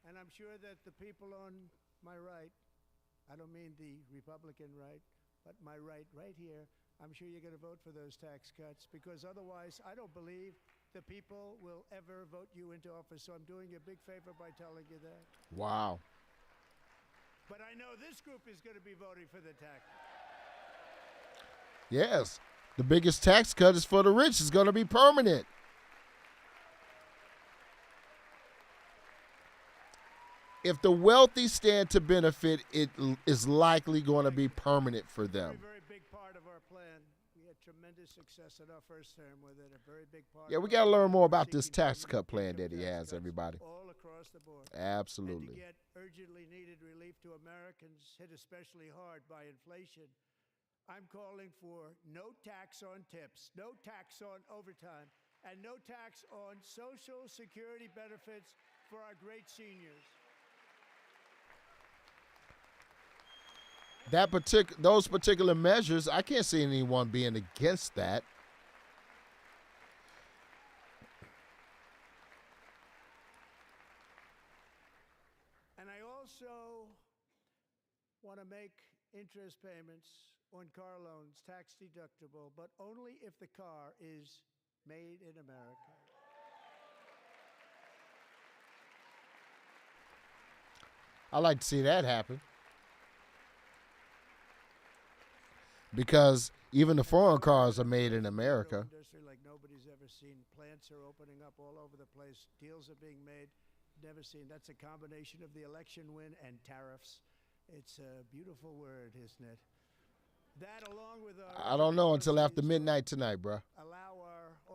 And I'm sure that the people on my right, I don't mean the Republican right, but my right here, I'm sure you're going to vote for those tax cuts, because otherwise I don't believe the people will ever vote you into office. So I'm doing you a big favor by telling you that. Wow. But I know this group is going to be voting for the tax. Yes. The biggest tax cut is for the rich. It's going to be permanent. If the wealthy stand to benefit, it is likely going to be permanent for them. Very big part of our plan. We had tremendous success in our first term with it. A very big part. Yeah, we got to learn more about this tax cut plan that he has, everybody. All across the board. Absolutely. And to get urgently needed relief to Americans hit especially hard by inflation, I'm calling for no tax on tips, no tax on overtime, and no tax on Social Security benefits for our great seniors. Those particular measures, I can't see anyone being against that. And I also want to make interest payments on car loans tax deductible, but only if the car is made in America. I'd like to see that happen. Because even the foreign cars are made in America. Industry like nobody's ever seen. Plants are opening up all over the place. Deals are being made. Never seen. That's a combination of the election win and tariffs. It's a beautiful word, isn't it? That, along with our, I don't know until after midnight tonight, bro.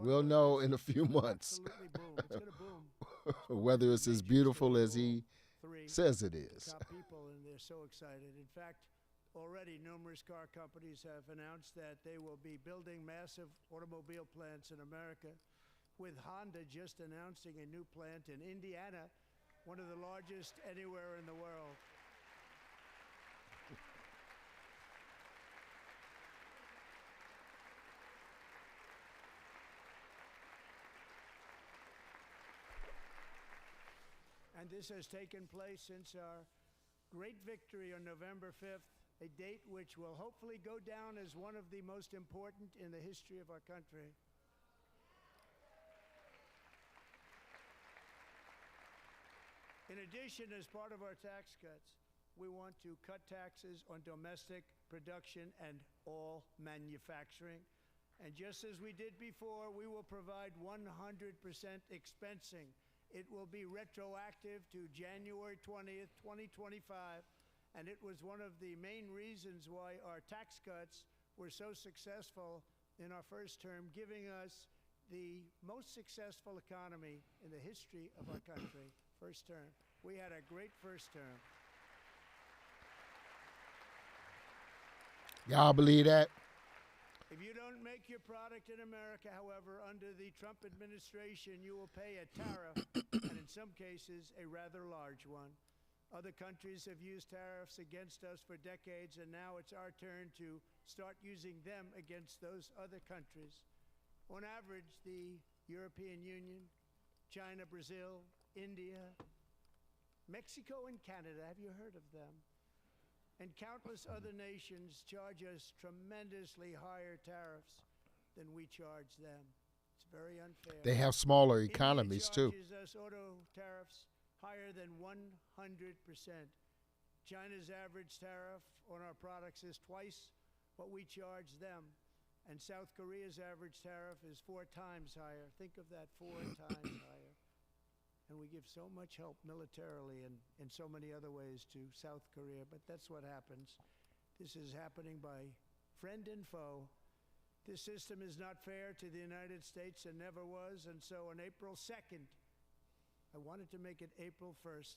We'll know in a few months. Absolutely boom. It's going to boom. Whether it's as beautiful as he says it is. Top people, and they're so excited. In fact, already numerous car companies have announced that they will be building massive automobile plants in America, with Honda just announcing a new plant in Indiana, one of the largest anywhere in the world. And this has taken place since our great victory on November 5th, a date which will hopefully go down as one of the most important in the history of our country. In addition, as part of our tax cuts, we want to cut taxes on domestic production and all manufacturing. And just as we did before, we will provide 100% expensing. It will be retroactive to January 20th, 2025. And it was one of the main reasons why our tax cuts were so successful in our first term, giving us the most successful economy in the history of our country. First term. We had a great first term. Y'all believe that? If you don't make your product in America, however, under the Trump administration, you will pay a tariff, and in some cases, a rather large one. Other countries have used tariffs against us for decades, and now it's our turn to start using them against those other countries. On average, the European Union, China, Brazil, India, Mexico, and Canada, have you heard of them? And countless other nations charge us tremendously higher tariffs than we charge them. It's very unfair. They have smaller economies, too. India charges us auto tariffs higher than 100%. China's average tariff on our products is twice what we charge them. And South Korea's average tariff is 4 times higher. Think of that, 4 times higher. And we give so much help militarily and in so many other ways to South Korea, but that's what happens. This is happening by friend and foe. This system is not fair to the United States and never was, and so on April 2nd, I wanted to make it April 1st,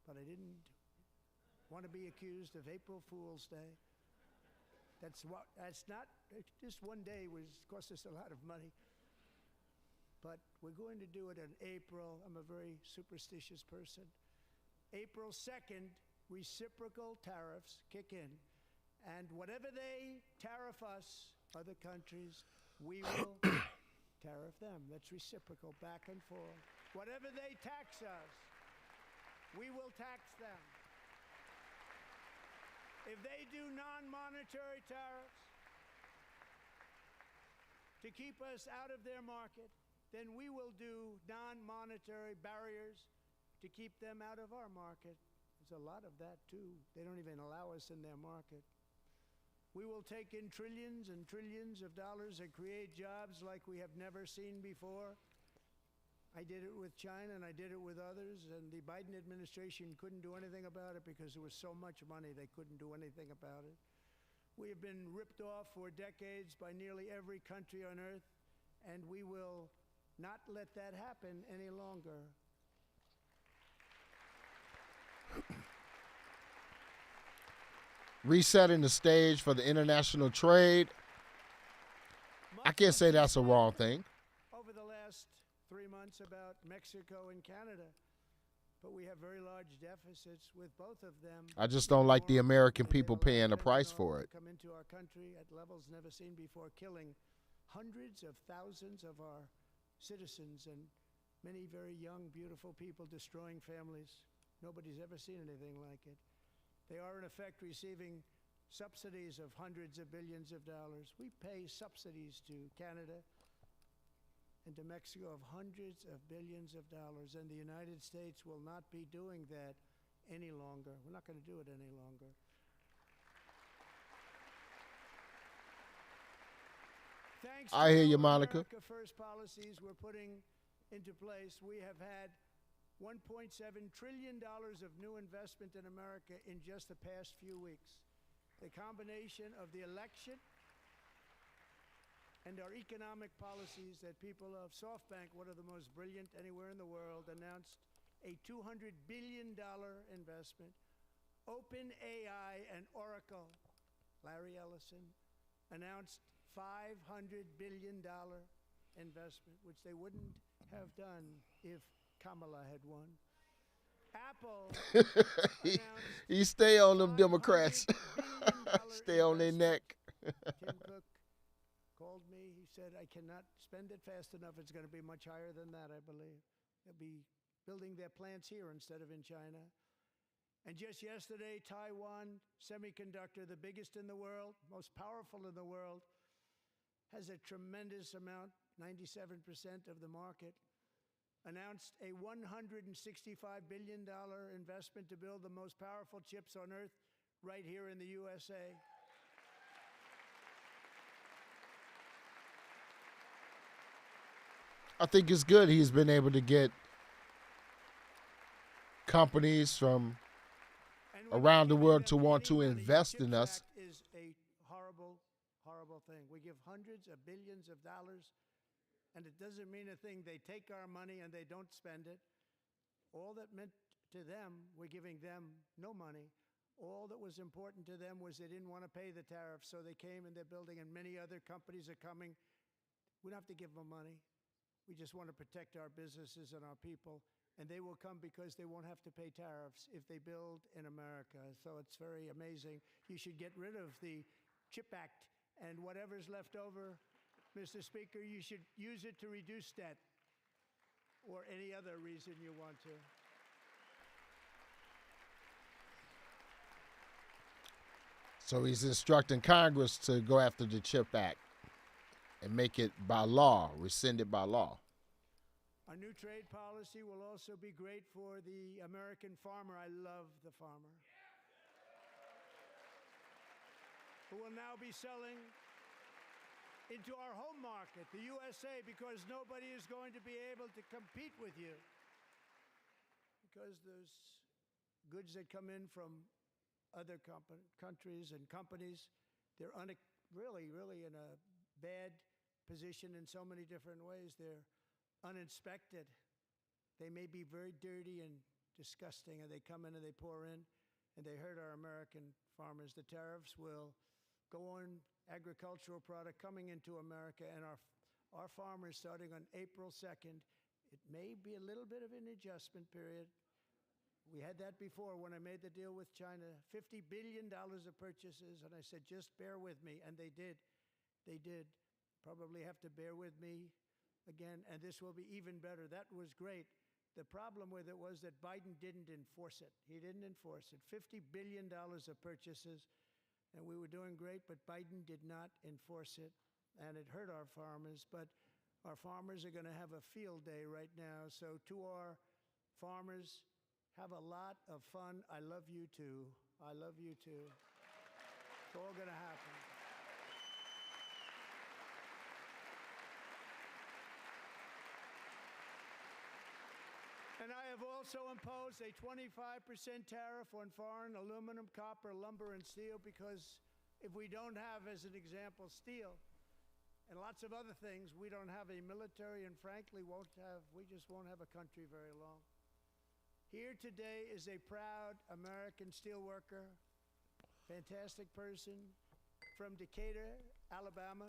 but I didn't want to be accused of April Fool's Day. That's not, just one day cost us a lot of money. But we're going to do it in April. I'm a very superstitious person. April 2nd, reciprocal tariffs kick in. And whatever they tariff us, other countries, we will tariff them. That's reciprocal, back and forth. Whatever they tax us, we will tax them. If they do non-monetary tariffs to keep us out of their market, then we will do non-monetary barriers to keep them out of our market. There's a lot of that, too. They don't even allow us in their market. We will take in trillions and trillions of dollars and create jobs like we have never seen before. I did it with China, and I did it with others, and the Biden administration couldn't do anything about it because there was so much money they couldn't do anything about it. We have been ripped off for decades by nearly every country on earth, and we will not let that happen any longer. Resetting the stage for the international trade. I can't say that's a wrong thing. Over the last 3 months about Mexico and Canada, but we have very large deficits with both of them. I just don't like the American people paying the price for it. Come into our country at levels never seen before, killing hundreds of thousands of our citizens and many very young, beautiful people, destroying families. Nobody's ever seen anything like it. They are, in effect, receiving subsidies of hundreds of billions of dollars. We pay subsidies to Canada and to Mexico of hundreds of billions of dollars, and the United States will not be doing that any longer. We're not going to do it any longer. Thanks to I hear you, Monica. America First policies we're putting into place, we have had $1.7 trillion of new investment in America in just the past few weeks. The combination of the election and our economic policies that people of SoftBank, one of the most brilliant anywhere in the world, announced a $200 billion investment. OpenAI and Oracle, Larry Ellison, announced $500 billion investment, which they wouldn't have done if Kamala had won. Apple he stay on them Democrats. Stay on their neck. Tim Cook called me. He said, I cannot spend it fast enough. It's going to be much higher than that, I believe. They'll be building their plants here instead of in China. And just yesterday, Taiwan Semiconductor, the biggest in the world, most powerful in the world, has a tremendous amount, 97% of the market, announced a $165 billion investment to build the most powerful chips on earth right here in the USA. I think it's good he's been able to get companies from around the world to want to invest in us. Is a horrible, horrible thing. We give hundreds of billions of dollars, and it doesn't mean a thing. They take our money and they don't spend it. All that meant to them, we're giving them no money. All that was important to them was they didn't want to pay the tariffs, so they came and they're building, and many other companies are coming. We don't have to give them money. We just want to protect our businesses and our people, and they will come because they won't have to pay tariffs if they build in America. So it's very amazing. You should get rid of the CHIP Act, and whatever's left over, Mr. Speaker, you should use it to reduce debt or any other reason you want to. So he's instructing Congress to go after the CHIP Act and make it by law, rescind it by law. Our new trade policy will also be great for the American farmer. I love the farmer. Who will now be selling into our home market, the USA, because nobody is going to be able to compete with you. Because those goods that come in from other countries and companies, they're really in a bad position in so many different ways. They're uninspected. They may be very dirty and disgusting, and they come in and they pour in, and they hurt our American farmers. The tariffs will go on agricultural product coming into America, and our farmers, starting on April 2nd, it may be a little bit of an adjustment period. We had that before when I made the deal with China, $50 billion of purchases, and I said, just bear with me, and they did. They did. Probably have to bear with me again, and this will be even better. That was great. The problem with it was that Biden didn't enforce it. He didn't enforce it. $50 billion of purchases, and we were doing great, but Biden did not enforce it, and it hurt our farmers. But our farmers are going to have a field day right now. So to our farmers, have a lot of fun. I love you too. I love you too. It's all going to happen. And I have also imposed a 25% tariff on foreign aluminum, copper, lumber, and steel, because if we don't have, as an example, steel and lots of other things, we don't have a military, and frankly, we just won't have a country very long. Here today is a proud American steelworker, fantastic person from Decatur, Alabama,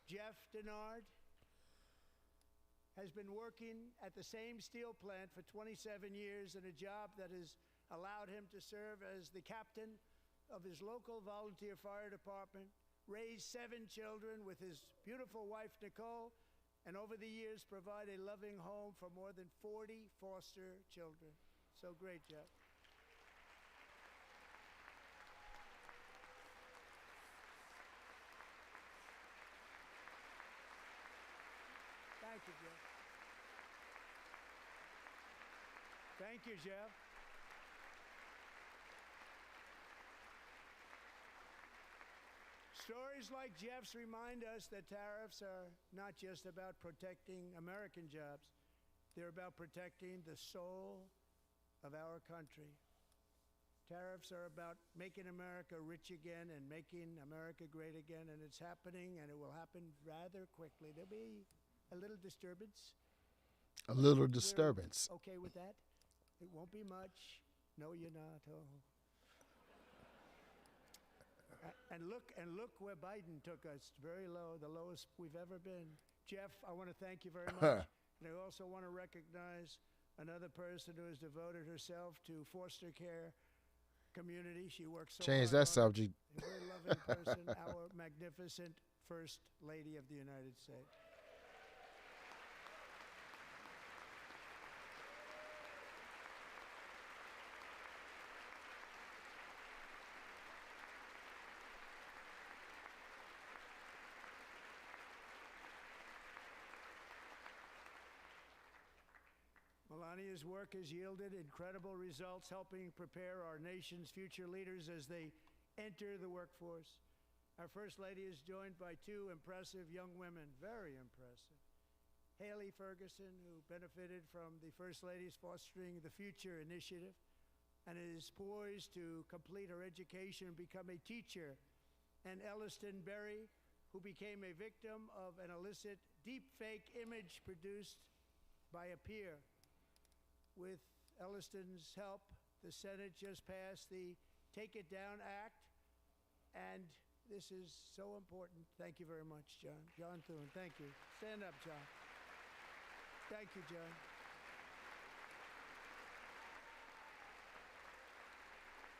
Jeff Denard. Has been working at the same steel plant for 27 years in a job that has allowed him to serve as the captain of his local volunteer fire department, raise 7 children with his beautiful wife, Nicole, and over the years provide a loving home for more than 40 foster children. So great, Jeff. Thank you, Jeff. Thank you, Jeff. Stories like Jeff's remind us that tariffs are not just about protecting American jobs. They're about protecting the soul of our country. Tariffs are about making America rich again and making America great again, and it's happening, and it will happen rather quickly. There'll be a little disturbance. A little disturbance. We're okay with that? It won't be much. No, you're not. Oh. And look where Biden took us. Very low, the lowest we've ever been. Jeff, I want to thank you very much. And I also want to recognize another person who has devoted herself to foster care community. She works so Change hard that subject. A very loving person, our magnificent First Lady of the United States. Melania's work has yielded incredible results, helping prepare our nation's future leaders as they enter the workforce. Our First Lady is joined by 2 impressive young women, very impressive. Haley Ferguson, who benefited from the First Lady's Fostering the Future initiative and is poised to complete her education and become a teacher. And Elliston Berry, who became a victim of an illicit deepfake image produced by a peer. With Elliston's help, the Senate just passed the Take It Down Act, and this is so important. Thank you very much, John. John Thune, thank you. Stand up, John. Thank you, John.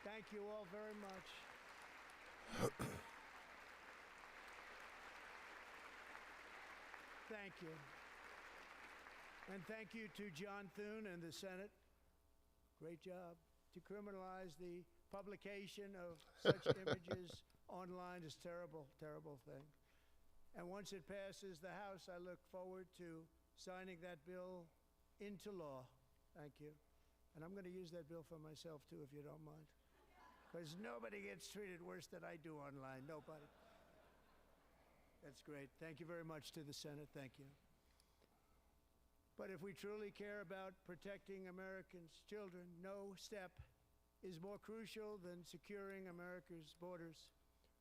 Thank you all very much. Thank you. And thank you to John Thune and the Senate. Great job. To criminalize the publication of such images online is terrible, terrible thing. And once it passes the House, I look forward to signing that bill into law. Thank you. And I'm going to use that bill for myself, too, if you don't mind. Because nobody gets treated worse than I do online. Nobody. That's great. Thank you very much to the Senate. Thank you. But if we truly care about protecting Americans' children, no step is more crucial than securing America's borders.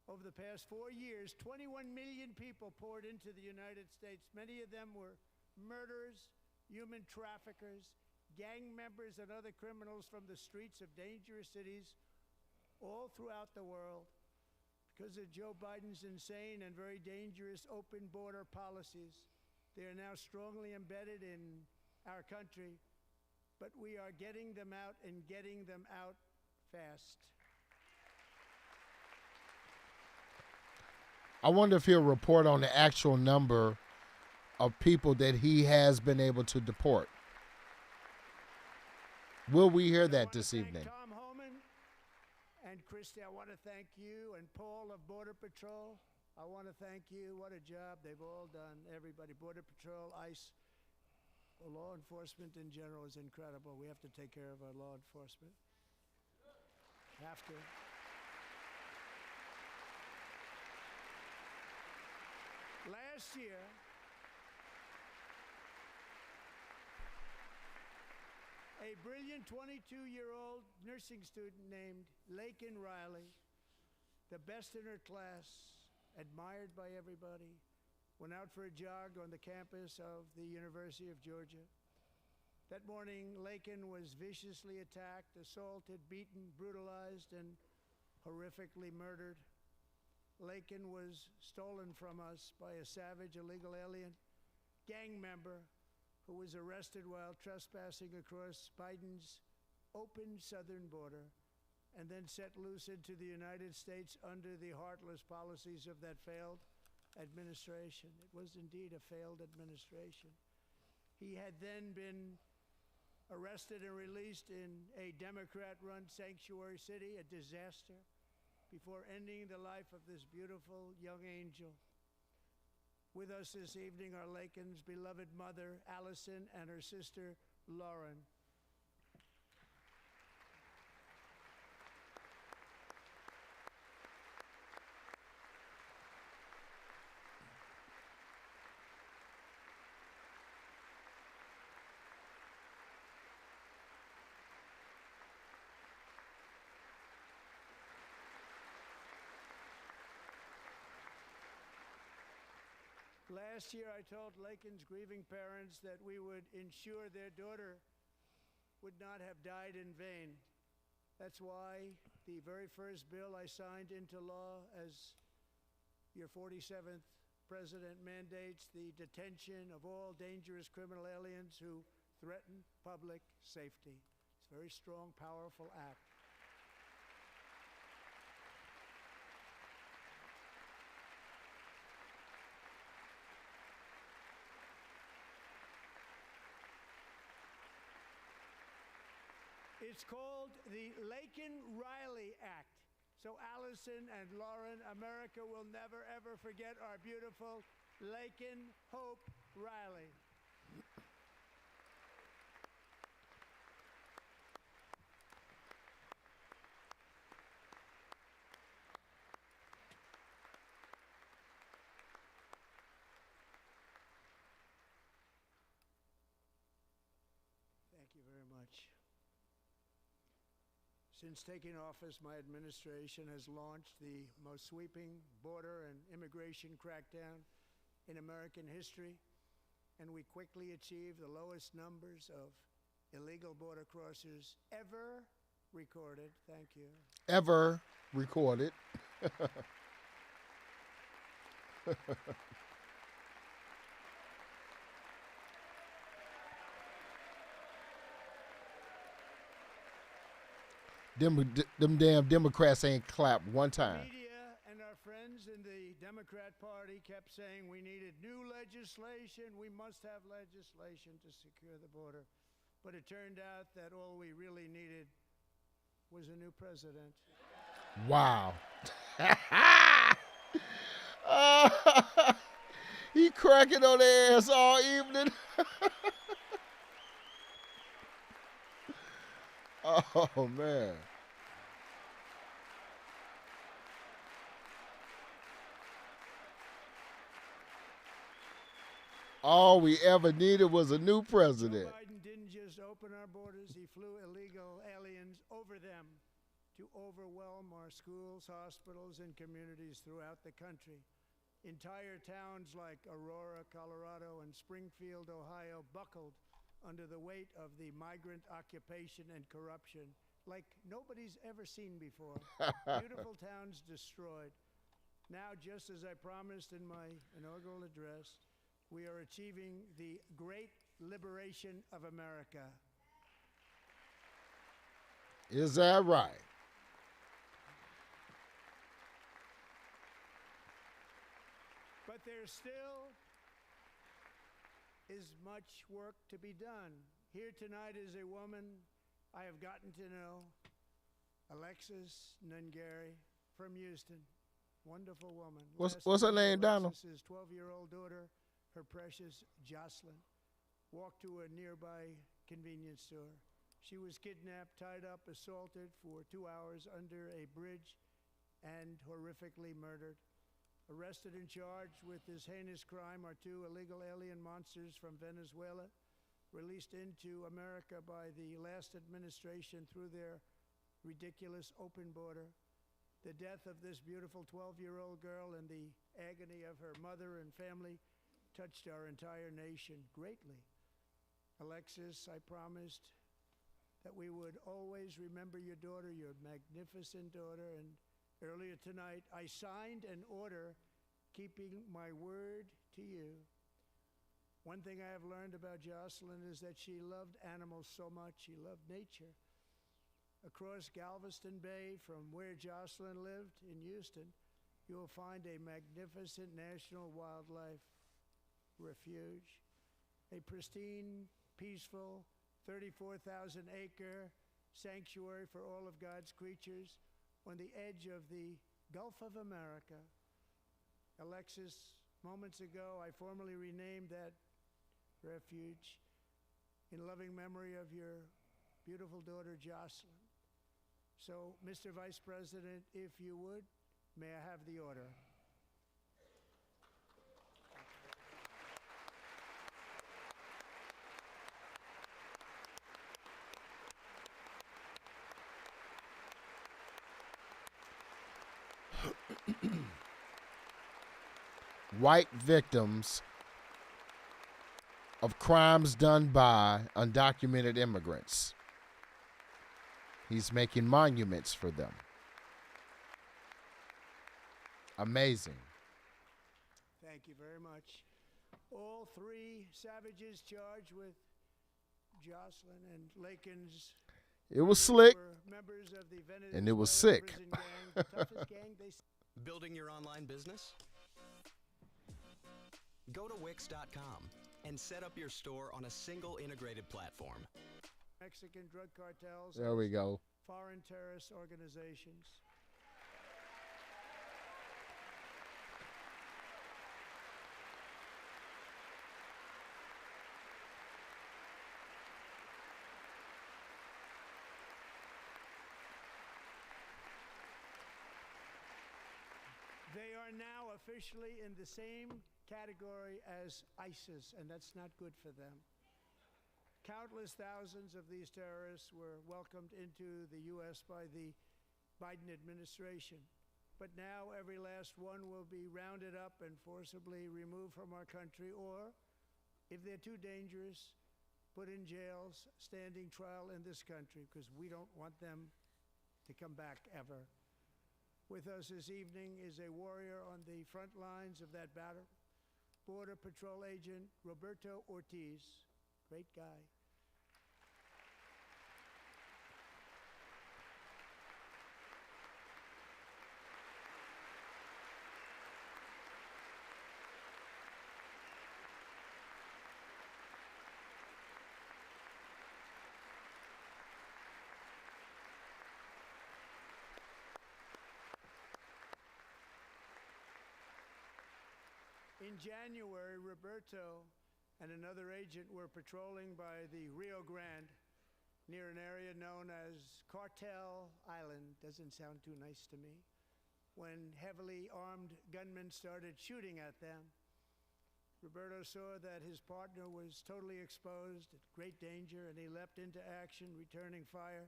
Over the past 4 years, 21 million people poured into the United States. Many of them were murderers, human traffickers, gang members, and other criminals from the streets of dangerous cities all throughout the world. Because of Joe Biden's insane and very dangerous open border policies, they are now strongly embedded in our country, but we are getting them out and getting them out fast. I wonder if he'll report on the actual number of people that he has been able to deport. Will we hear that this evening? Tom Homan and Christy, I want to thank you, and Paul of Border Patrol. I want to thank you. What a job they've all done. Everybody, Border Patrol, ICE, law enforcement in general is incredible. We have to take care of our law enforcement. Have to. Last year, a brilliant 22-year-old nursing student named Laken Riley, the best in her class, admired by everybody, went out for a jog on the campus of the University of Georgia. That morning, Laken was viciously attacked, assaulted, beaten, brutalized, and horrifically murdered. Laken was stolen from us by a savage illegal alien gang member who was arrested while trespassing across Biden's open southern border and then set loose into the United States under the heartless policies of that failed administration. It was indeed a failed administration. He had then been arrested and released in a Democrat-run sanctuary city, a disaster, before ending the life of this beautiful young angel. With us this evening are Laken's beloved mother, Allison, and her sister, Lauren. Last year, I told Laken's grieving parents that we would ensure their daughter would not have died in vain. That's why the very first bill I signed into law as your 47th president mandates the detention of all dangerous criminal aliens who threaten public safety. It's a very strong, powerful act. It's called the Laken-Riley Act. So Allison and Lauren, America will never, ever forget our beautiful Laken Hope Riley. Thank you very much. Since taking office, my administration has launched the most sweeping border and immigration crackdown in American history, and we quickly achieved the lowest numbers of illegal border crossers ever recorded. Thank you. Ever recorded. Them damn Democrats ain't clapped one time. Media and our friends in the Democrat Party kept saying we needed new legislation. We must have legislation to secure the border. But it turned out that all we really needed was a new president. Wow. He cracking on their ass all evening. Oh, man. All we ever needed was a new president. Joe Biden didn't just open our borders, he flew illegal aliens over them to overwhelm our schools, hospitals, and communities throughout the country. Entire towns like Aurora, Colorado, and Springfield, Ohio, buckled under the weight of the migrant occupation and corruption like nobody's ever seen before. Beautiful towns destroyed. Now, just as I promised in my inaugural address, we are achieving the great liberation of America. Is that right? But there still is much work to be done. Here tonight is a woman I have gotten to know, Alexis Nungary from Houston. Wonderful woman. What's her name, Donald? His 12-year-old daughter, her precious Jocelyn, walked to a nearby convenience store. She was kidnapped, tied up, assaulted for 2 hours under a bridge, and horrifically murdered. Arrested and charged with this heinous crime are 2 illegal alien monsters from Venezuela, released into America by the last administration through their ridiculous open border. The death of this beautiful 12-year-old girl and the agony of her mother and family touched our entire nation greatly. Alexis, I promised that we would always remember your daughter, your magnificent daughter, and earlier tonight I signed an order keeping my word to you. One thing I have learned about Jocelyn is that she loved animals so much. She loved nature. Across Galveston Bay, from where Jocelyn lived in Houston, you will find a magnificent national wildlife refuge, a pristine, peaceful, 34,000-acre sanctuary for all of God's creatures on the edge of the Gulf of America. Alexis, moments ago, I formally renamed that refuge in loving memory of your beautiful daughter, Jocelyn. So, Mr. Vice President, if you would, may I have the order? White victims of crimes done by undocumented immigrants. He's making monuments for them. Amazing. Thank you very much. All 3 savages charged with Jocelyn and Lakin's. It was slick, members of the and it was sick. Gang, the toughest gang they... Building your online business? Go to Wix.com and set up your store on a single integrated platform. Mexican drug cartels. There we go. Foreign terrorist organizations. They are now officially in the same category as ISIS, and that's not good for them. Countless thousands of these terrorists were welcomed into the U.S. by the Biden administration. But now every last one will be rounded up and forcibly removed from our country, or, if they're too dangerous, put in jails, standing trial in this country, because we don't want them to come back ever. With us this evening is a warrior on the front lines of that battle, Border Patrol Agent Roberto Ortiz. Great guy. In January, Roberto and another agent were patrolling by the Rio Grande near an area known as Cartel Island. Doesn't sound too nice to me. When heavily armed gunmen started shooting at them. Roberto saw that his partner was totally exposed, at great danger, and he leapt into action, returning fire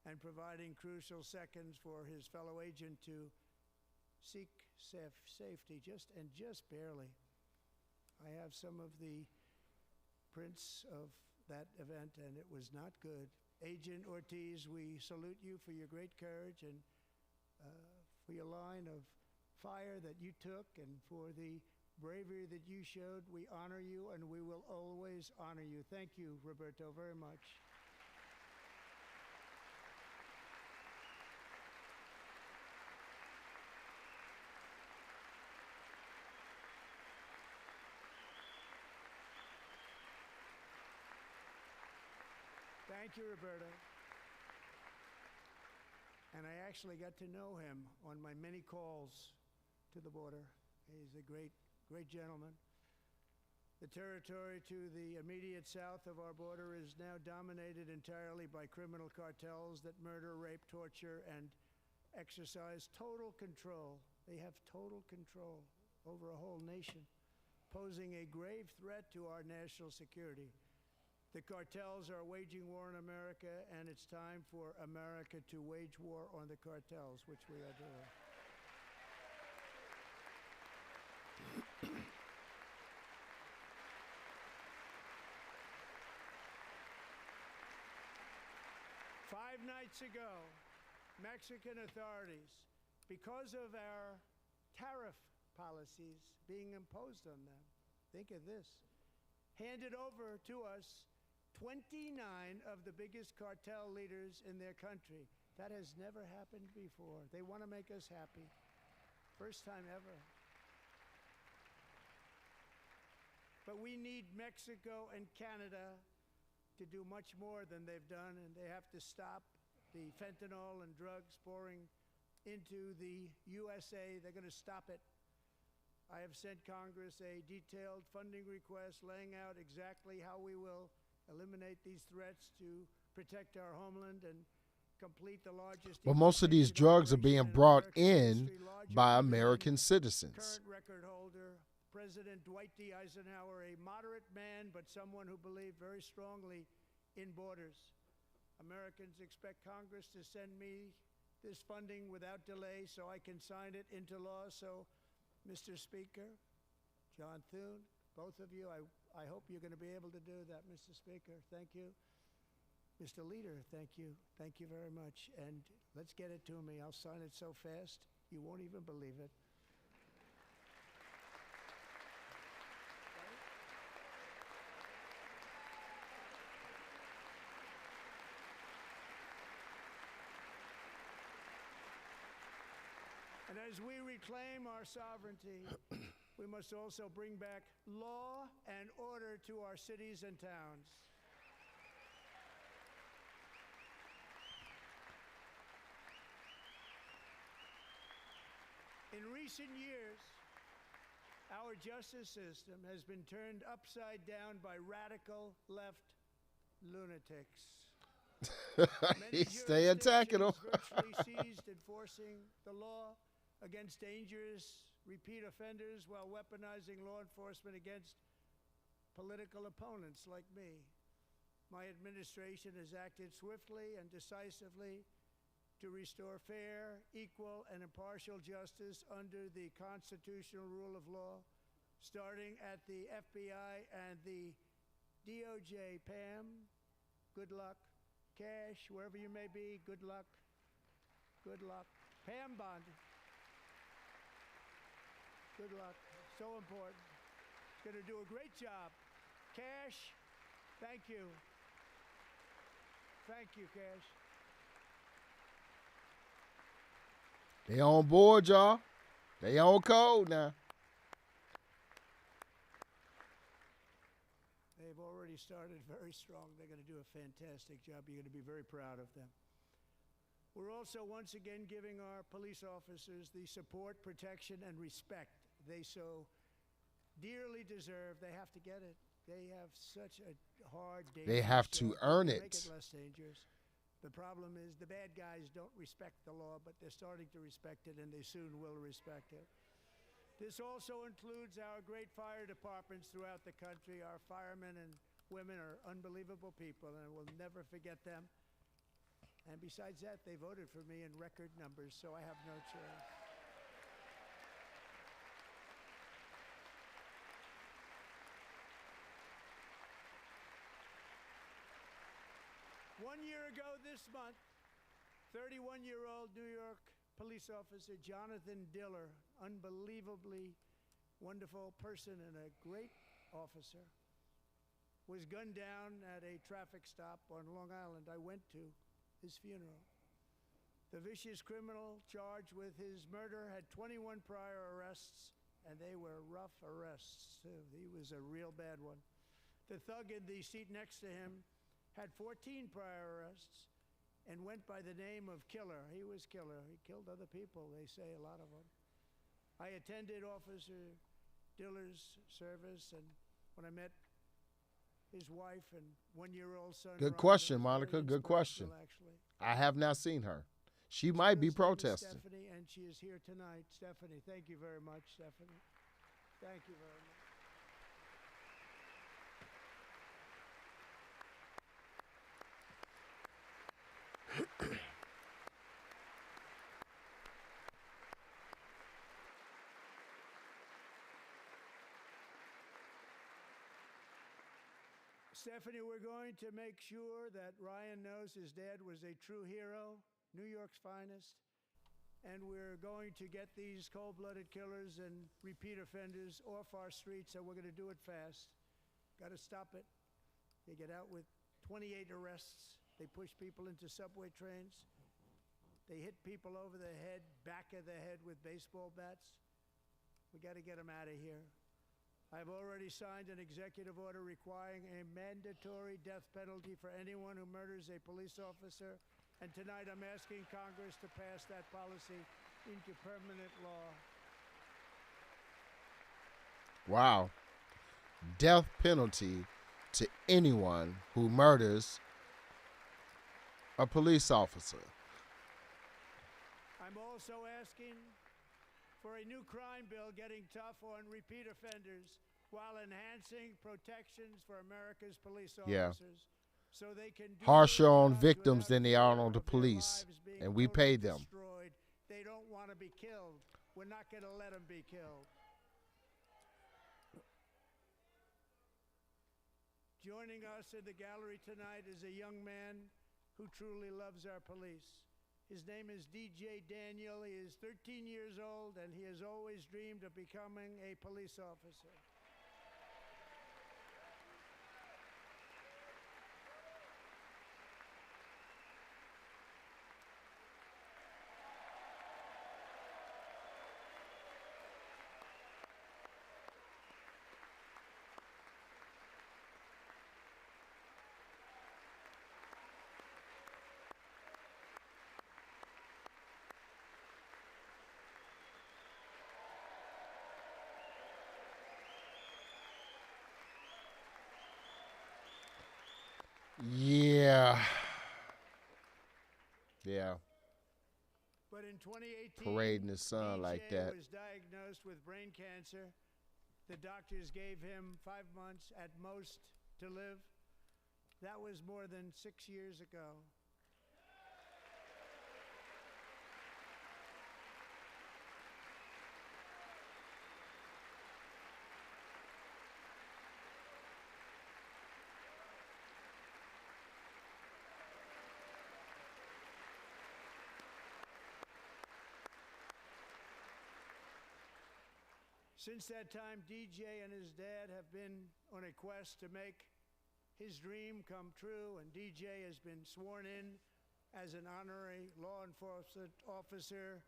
and providing crucial seconds for his fellow agent to seek safety, just barely. I have some of the prints of that event, and it was not good. Agent Ortiz, we salute you for your great courage and for your line of fire that you took and for the bravery that you showed. We honor you, and we will always honor you. Thank you, Roberto, very much. Thank you, Roberto. And I actually got to know him on my many calls to the border. He's a great gentleman. The territory to the immediate south of our border is now dominated entirely by criminal cartels that murder, rape, torture, and exercise total control. They have total control over a whole nation, posing a grave threat to our national security. The cartels are waging war in America, and it's time for America to wage war on the cartels, which we are doing. Five nights ago, Mexican authorities, because of our tariff policies being imposed on them, think of this, handed over to us 29 of the biggest cartel leaders in their country. That has never happened before. They want to make us happy. First time ever. But we need Mexico and Canada to do much more than they've done, and they have to stop the fentanyl and drugs pouring into the USA. They're going to stop it. I have sent Congress a detailed funding request laying out exactly how we will eliminate these threats to protect our homeland and complete the largest. But most of these drugs are being brought in by American citizens. Current record holder, President Dwight D. Eisenhower, a moderate man, but someone who believed very strongly in borders. Americans expect Congress to send me this funding without delay so I can sign it into law. So, Mr. Speaker, John Thune, both of you, I hope you're going to be able to do that, Mr. Speaker. Thank you. Mr. Leader, thank you. Thank you very much. And let's get it to me. I'll sign it so fast, you won't even believe it. And as we reclaim our sovereignty, we must also bring back law and order to our cities and towns. In recent years, our justice system has been turned upside down by radical left lunatics. Stay attacking them. Virtually ceased enforcing the law against dangerous repeat offenders while weaponizing law enforcement against political opponents like me. My administration has acted swiftly and decisively to restore fair, equal, and impartial justice under the constitutional rule of law, starting at the FBI and the DOJ. Pam, good luck. Cash, wherever you may be, good luck. Good luck. Pam Bondi. Good luck. So important. Going to do a great job. Cash, thank you. Thank you, Cash. They on board, y'all. They on code now. They've already started very strong. They're going to do a fantastic job. You're going to be very proud of them. We're also once again giving our police officers the support, protection, and respect they so dearly deserve. They have to get it. They have such a hard day. They have to earn it. Make it less dangerous. The problem is the bad guys don't respect the law, but they're starting to respect it, and they soon will respect it. This also includes our great fire departments throughout the country. Our firemen and women are unbelievable people, and we'll never forget them. And besides that, they voted for me in record numbers, so I have no choice. One year ago this month, 31-year-old New York police officer Jonathan Diller, unbelievably wonderful person and a great officer, was gunned down at a traffic stop on Long Island. I went to his funeral. The vicious criminal charged with his murder had 21 prior arrests, and they were rough arrests, too. He was a real bad one. The thug in the seat next to him had 14 prior arrests and went by the name of Killer. He was Killer. He killed other people, they say, a lot of them. I attended Officer Diller's service, and when I met his wife and one-year-old son. Good Ryan, question, Monica. Good question. actually. I have not seen her. She might be His name is protesting. Stephanie, and she is here tonight. Stephanie, thank you very much, Stephanie. Thank you very much. Stephanie, we're going to make sure that Ryan knows his dad was a true hero, New York's finest, and we're going to get these cold-blooded killers and repeat offenders off our streets, and we're going to do it fast. Got to stop it. They get out with 28 arrests. They push people into subway trains. They hit people over the head, back of the head with baseball bats. We got to get them out of here. I've already signed an executive order requiring a mandatory death penalty for anyone who murders a police officer. And tonight I'm asking Congress to pass that policy into permanent law. Wow. Death penalty to anyone who murders a police officer. I'm also asking for a new crime bill getting tough on repeat offenders while enhancing protections for America's police officers. So they can do Harsher their on jobs victims without than they are fear on the of their police, lives being and we totally pay them. destroyed. They don't want to be killed. We're not going to let them be killed. Joining us in the gallery tonight is a young man who truly loves our police. His name is DJ Daniel. He is 13 years old, and he has always dreamed of becoming a police officer. Yeah. Yeah. But in 2018, Parading his son like DJ that. was diagnosed with brain cancer. The doctors gave him 5 months at most to live. That was more than 6 years ago. Since that time, DJ and his dad have been on a quest to make his dream come true, and DJ has been sworn in as an honorary law enforcement officer,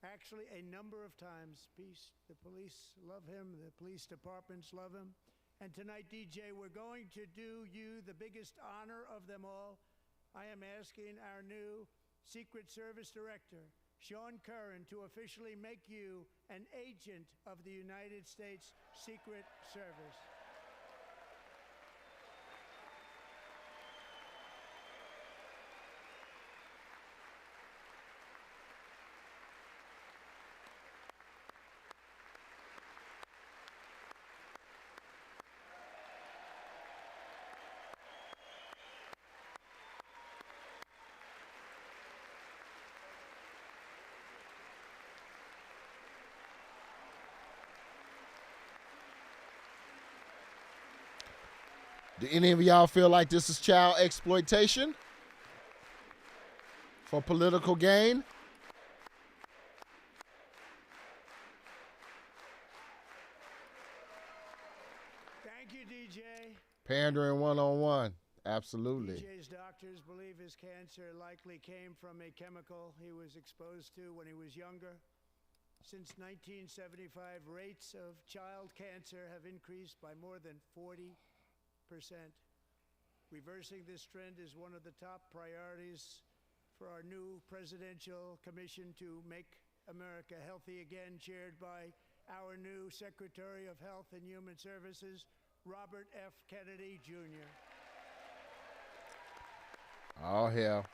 actually a number of times. The police love him, the police departments love him. And tonight, DJ, we're going to do you the biggest honor of them all. I am asking our new Secret Service Director, Sean Curran, to officially make you an agent of the United States Secret Service. Do any of y'all feel like this is child exploitation for political gain? Thank you, DJ. Pandering one-on-one. Absolutely. DJ's doctors believe his cancer likely came from a chemical he was exposed to when he was younger. Since 1975, rates of child cancer have increased by more than 40%. Reversing this trend is one of the top priorities for our new presidential commission to make America healthy again, chaired by our new Secretary of Health and Human Services, Robert F. Kennedy, Jr. Oh, hell.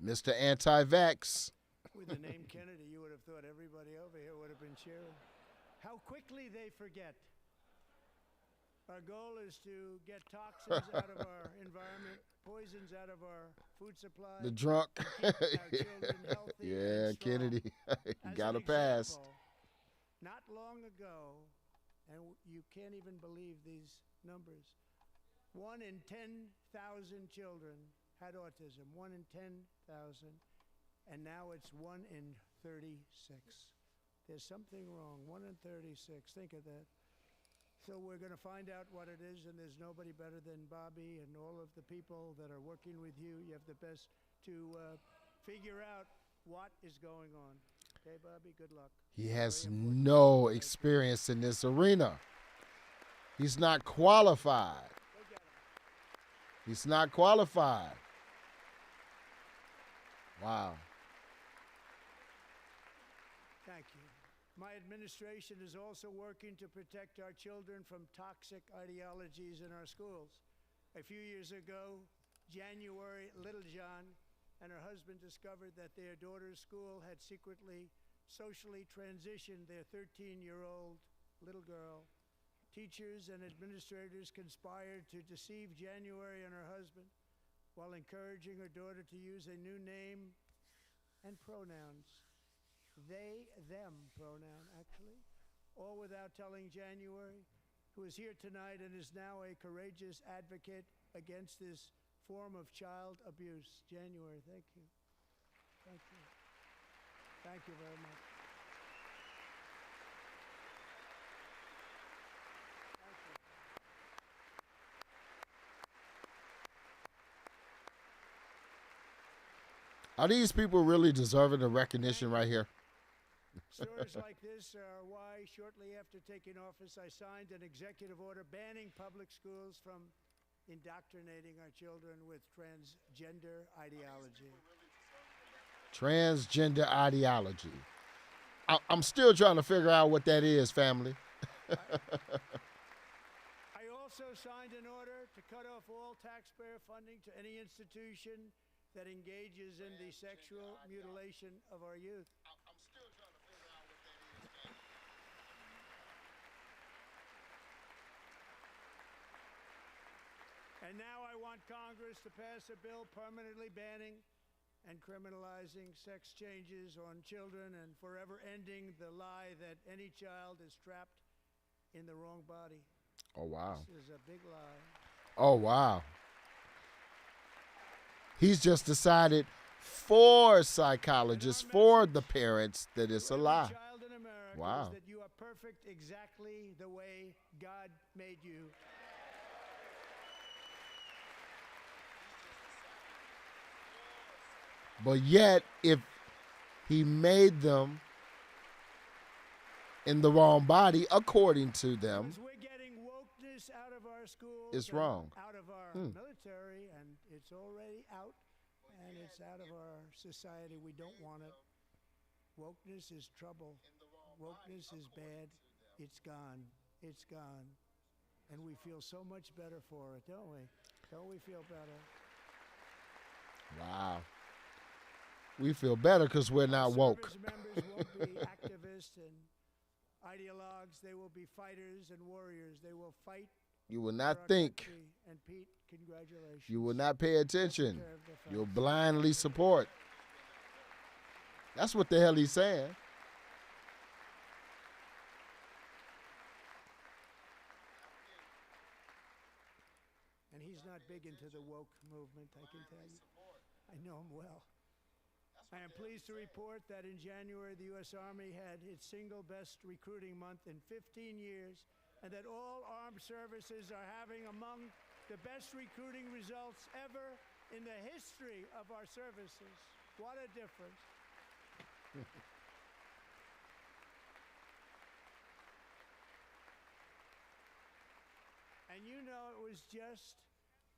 Mr. Anti-Vax. With the name Kennedy, you would have thought everybody over here would have been cheering. How quickly they forget. Our goal is to get toxins out of our environment, poisons out of our food supply. The drunk. Keep our children healthy Yeah, and strong. Kennedy. You As got an a pass. example, not long ago, and you can't even believe these numbers, 1 in 10,000 children had autism, 1 in 10,000, and now it's 1 in 36. There's something wrong, 1 in 36, think of that. So we're going to find out what it is, and there's nobody better than Bobby and all of the people that are working with you. You have the best to figure out what is going on. Okay, Bobby, good luck. He has no experience in this arena. He's not qualified. He's not qualified. Wow. Thank you. My administration is also working to protect our children from toxic ideologies in our schools. A few years ago, January, Little John and her husband discovered that their daughter's school had secretly socially transitioned their 13-year-old little girl. Teachers and administrators conspired to deceive January and her husband while encouraging her daughter to use a new name and pronouns. They, them pronoun, actually, all without telling January, who is here tonight and is now a courageous advocate against this form of child abuse. January, thank you. Thank you. Thank you very much. Thank you. Are these people really deserving of recognition right here? Stories like this are why, shortly after taking office, I signed an executive order banning public schools from indoctrinating our children with transgender ideology. Transgender ideology. I'm still trying to figure out what that is, family. I also signed an order to cut off all taxpayer funding to any institution that engages in the sexual mutilation of our youth. I'm still trying to figure out what that is. And now I want Congress to pass a bill permanently banning and criminalizing sex changes on children and forever ending the lie that any child is trapped in the wrong body. Oh, wow. This is a big lie. Oh, wow. He's just decided for psychologists, for the parents, that it's a lie. Child in America Wow. is that you are perfect exactly the way God made you. But yet, if he made them in the wrong body, according to them, Because we're getting wokeness out of our schools. It's and wrong. Out of our military, and it's already out, and it's out of our society. We don't want it. Wokeness is trouble. Wokeness is bad. It's gone. It's gone. And we feel so much better for it, don't we? Don't we feel better? wow. We feel better because we're not woke. Service members won't be activists and ideologues. They will be fighters and warriors. They will fight You will not for our think. country. And Pete, congratulations. You will not pay attention. Take care of the folks. You'll blindly support. That's what the hell he's saying. And he's not big into the woke movement, I can tell you. I know him well. I am pleased to report that in January, the U.S. Army had its single best recruiting month in 15 years, and that all armed services are having among the best recruiting results ever in the history of our services. What a difference. And you know, it was just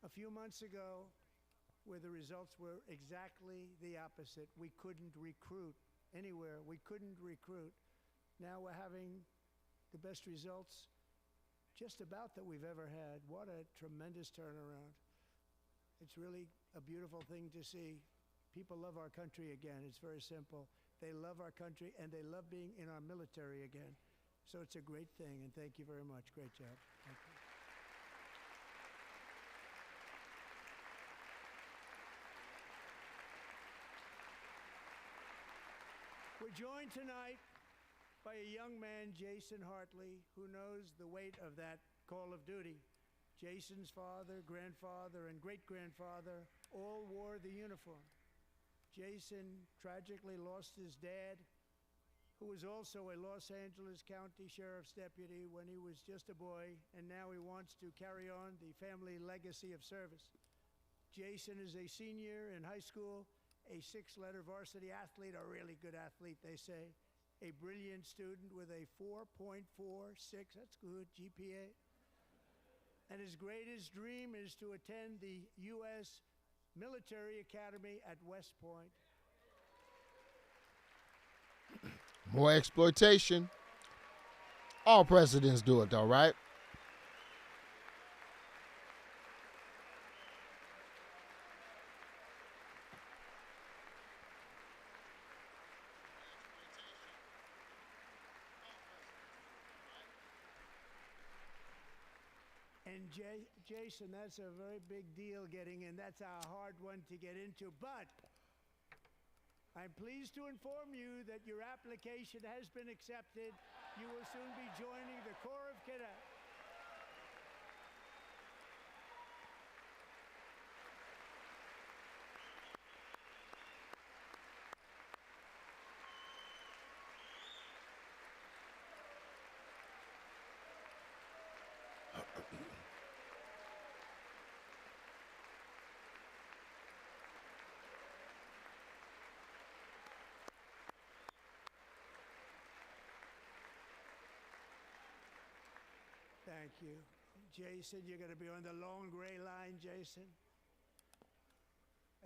a few months ago where the results were exactly the opposite. We couldn't recruit anywhere. We couldn't recruit. Now we're having the best results just about that we've ever had. What a tremendous turnaround. It's really a beautiful thing to see. People love our country again. It's very simple. They love our country and they love being in our military again. So it's a great thing, and thank you very much. Great job. Thank you. We're joined tonight by a young man, Jason Hartley, who knows the weight of that call of duty. Jason's father, grandfather, and great-grandfather all wore the uniform. Jason tragically lost his dad, who was also a Los Angeles County Sheriff's deputy when he was just a boy, and now he wants to carry on the family legacy of service. Jason is a senior in high school, a six-letter varsity athlete, a really good athlete, they say, a brilliant student with a 4.46, that's good, GPA. And his greatest dream is to attend the U.S. Military Academy at West Point. More exploitation. All presidents do it, though, right? And Jason, that's a very big deal getting in. That's a hard one to get into. But I'm pleased to inform you that your application has been accepted. You will soon be joining the Corps of Cadets. Thank you. Jason, you're going to be on the long gray line, Jason.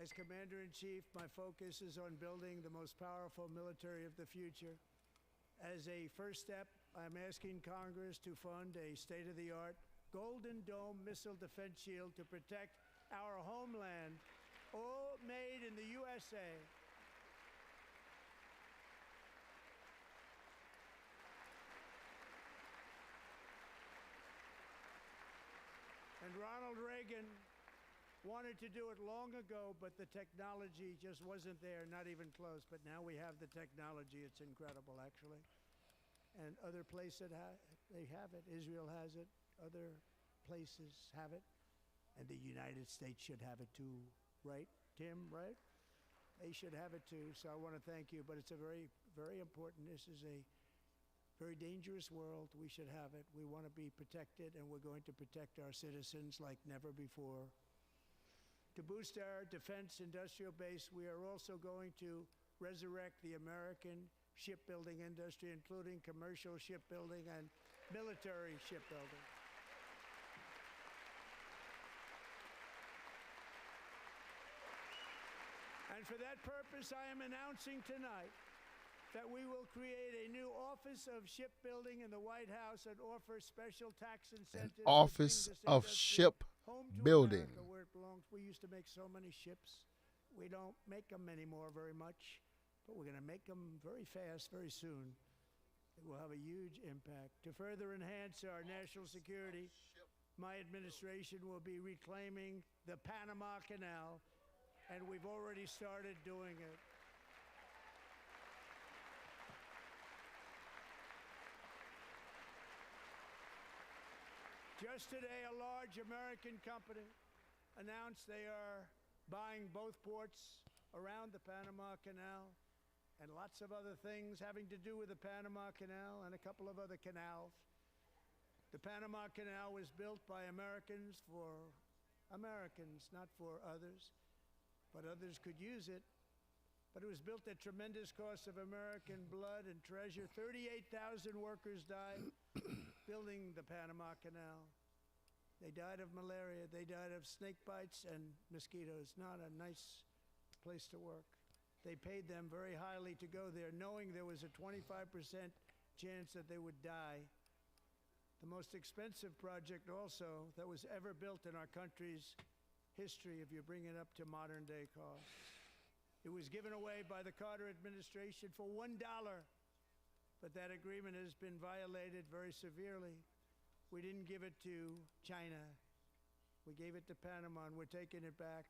As Commander-in-Chief, my focus is on building the most powerful military of the future. As a first step, I'm asking Congress to fund a state-of-the-art Golden Dome missile defense shield to protect our homeland, all made in the USA. And Ronald Reagan wanted to do it long ago, but the technology just wasn't there, not even close. But now we have the technology. It's incredible, actually. And other places, they have it. Israel has it. Other places have it. And the United States should have it too, right, Tim, right? They should have it too. So I want to thank you. But it's a very, very important. This is a very dangerous world. We should have it. We want to be protected, and we're going to protect our citizens like never before. To boost our defense industrial base, we are also going to resurrect the American shipbuilding industry, including commercial shipbuilding and military shipbuilding. And for that purpose, I am announcing tonight that we will create a new Office of Shipbuilding in the White House and offer special tax incentives. An Office of Shipbuilding. Where it belongs. We used to make so many ships. We don't make them anymore very much, but we're going to make them very fast, very soon. It will have a huge impact. To further enhance our national security, my administration will be reclaiming the Panama Canal, and we've already started doing it. Just today, a large American company announced they are buying both ports around the Panama Canal and lots of other things having to do with the Panama Canal and a couple of other canals. The Panama Canal was built by Americans for Americans, not for others, but others could use it. But it was built at tremendous cost of American blood and treasure. 38,000 workers died building the Panama Canal. They died of malaria. They died of snake bites and mosquitoes. Not a nice place to work. They paid them very highly to go there, knowing there was a 25% chance that they would die. The most expensive project also that was ever built in our country's history, if you bring it up to modern day costs. It was given away by the Carter administration for $1, but that agreement has been violated very severely. We didn't give it to China. We gave it to Panama, and we're taking it back.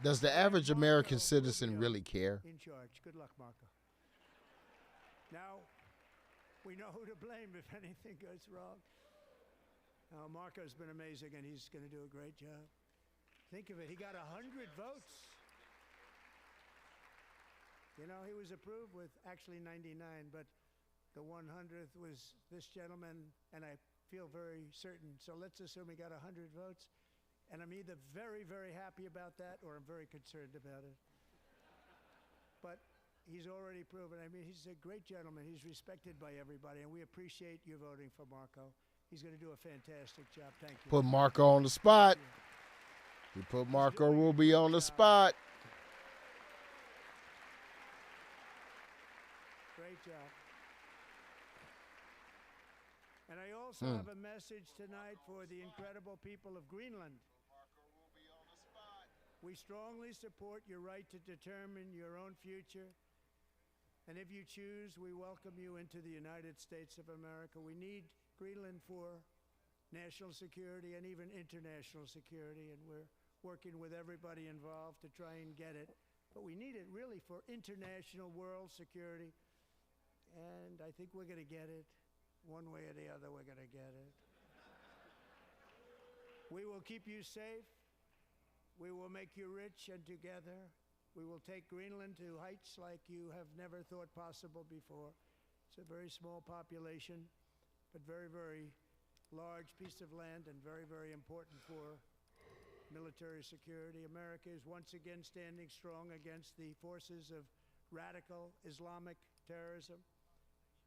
Does the average American citizen really care? In charge. Good luck, Marco. Now, we know who to blame if anything goes wrong. Marco's been amazing, and he's going to do a great job. Think of it. He got 100 votes. You know, he was approved with actually 99, but the 100th was this gentleman, and I feel very certain. So let's assume he got 100 votes, and I'm either very, very happy about that or I'm very concerned about it. But he's already proven. I mean, he's a great gentleman. He's respected by everybody, and we appreciate you voting for Marco. He's going to do a fantastic job. Thank you. Put Marco on the spot. You put Marco Rubio on the spot. Great job. And I also have a message tonight for the incredible people of Greenland. We strongly support your right to determine your own future. And if you choose, we welcome you into the United States of America. We need Greenland for national security and even international security, and we're working with everybody involved to try and get it. But we need it really for international world security, and I think we're going to get it. One way or the other, we're going to get it. We will keep you safe. We will make you rich, and together we will take Greenland to heights like you have never thought possible before. It's a very small population, but very, very large piece of land and very, very important for military security. America is once again standing strong against the forces of radical Islamic terrorism.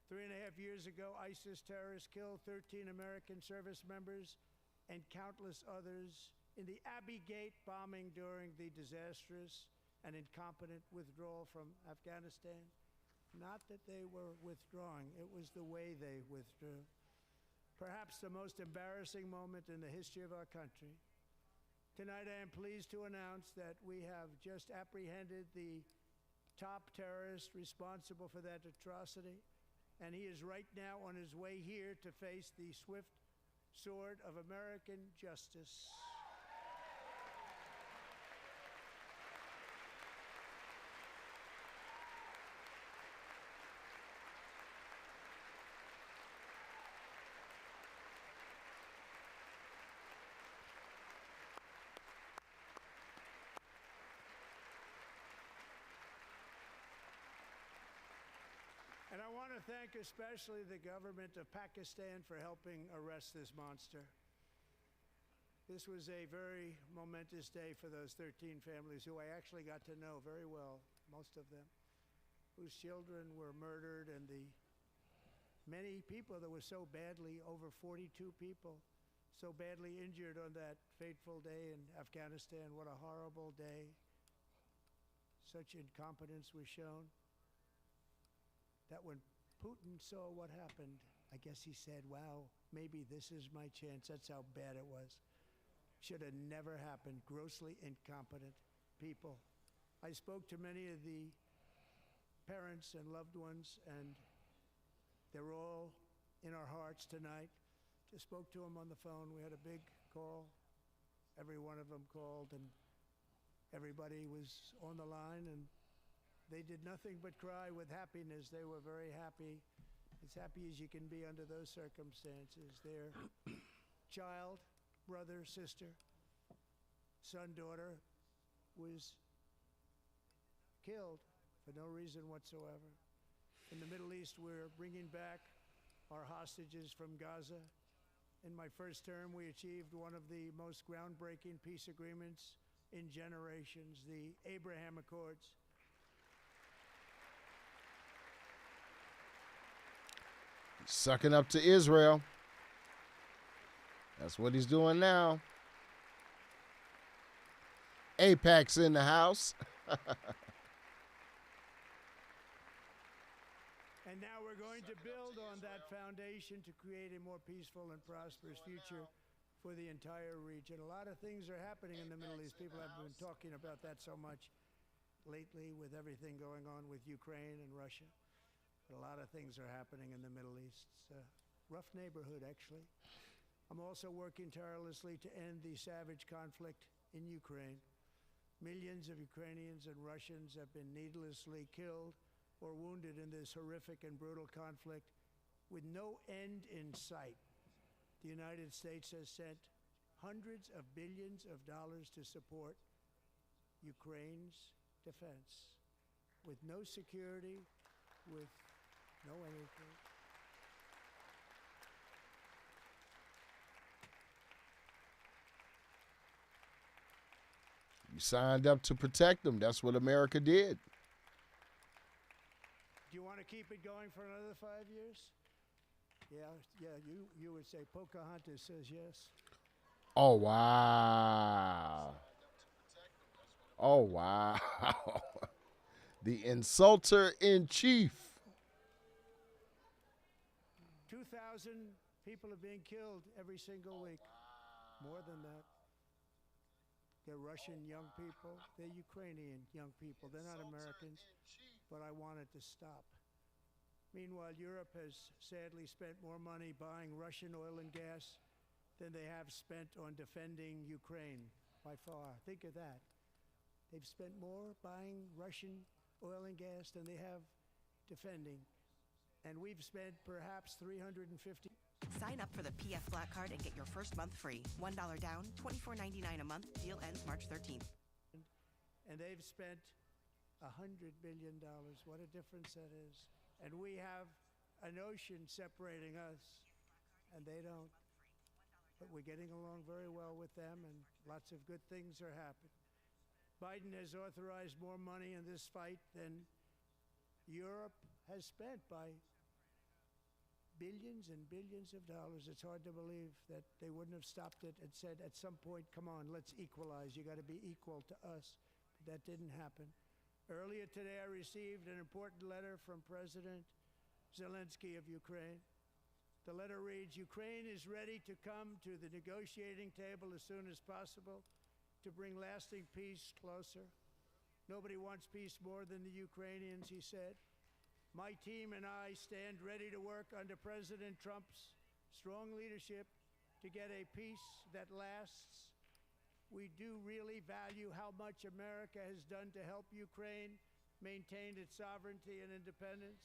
3.5 years ago, ISIS terrorists killed 13 American service members and countless others in the Abbey Gate bombing during the disastrous and incompetent withdrawal from Afghanistan. Not that they were withdrawing, it was the way they withdrew. Perhaps the most embarrassing moment in the history of our country. Tonight I am pleased to announce that we have just apprehended the top terrorist responsible for that atrocity, and he is right now on his way here to face the swift sword of American justice. And I want to thank especially the government of Pakistan for helping arrest this monster. This was a very momentous day for those 13 families who I actually got to know very well, most of them, whose children were murdered, and the many people that were so badly, over 42 people, so badly injured on that fateful day in Afghanistan. What a horrible day. Such incompetence was shown. That when Putin saw what happened, I guess he said, wow, maybe this is my chance. That's how bad it was. should have never happened. Grossly incompetent people. I spoke to many of the parents and loved ones, and they're all in our hearts tonight. Just spoke to them on the phone. We had a big call. Every one of them called, and everybody was on the line, and they did nothing but cry with happiness. They were very happy, as happy as you can be under those circumstances. Their child, brother, sister, son, daughter was killed for no reason whatsoever. In the Middle East, we're bringing back our hostages from Gaza. In my first term, we achieved one of the most groundbreaking peace agreements in generations, the Abraham Accords. Sucking up to Israel. That's what he's doing now. AIPAC's in the house. And now we're going to build on that foundation to create a more peaceful and prosperous future for the entire region. A lot of things are happening in the Middle East. People have been talking about that so much lately with everything going on with Ukraine and Russia. But a lot of things are happening in the Middle East. It's a rough neighborhood, actually. I'm also working tirelessly to end the savage conflict in Ukraine. Millions of Ukrainians and Russians have been needlessly killed or wounded in this horrific and brutal conflict with no end in sight. The United States has sent hundreds of billions of dollars to support Ukraine's defense with no security, with no anything. You signed up to protect them. That's what America did. Do you want to keep it going for another 5 years? Yeah, you would say Pocahontas says yes. Oh, wow. Oh, wow. The insulter in chief. 2,000 people are being killed every single week. More than that. They're Russian young people. They're Ukrainian young people. They're not Americans. But I want it to stop. Meanwhile, Europe has sadly spent more money buying Russian oil and gas than they have spent on defending Ukraine, by far. Think of that. They've spent more buying Russian oil and gas than they have defending. And we've spent perhaps $350. Sign up for the PF Flat Card and get your first month free. $1 down, $24.99 a month. Deal ends March 13th. And they've spent $100 billion. What a difference that is. And we have an ocean separating us, and they don't. But we're getting along very well with them, and lots of good things are happening. Biden has authorized more money in this fight than Europe has spent by billions and billions of dollars. It's hard to believe that they wouldn't have stopped it and said at some point, come on, let's equalize. You got to be equal to us. But that didn't happen. Earlier today, I received an important letter from President Zelensky of Ukraine. The letter reads, Ukraine is ready to come to the negotiating table as soon as possible to bring lasting peace closer. Nobody wants peace more than the Ukrainians, he said. My team and I stand ready to work under President Trump's strong leadership to get a peace that lasts. We do really value how much America has done to help Ukraine maintain its sovereignty and independence.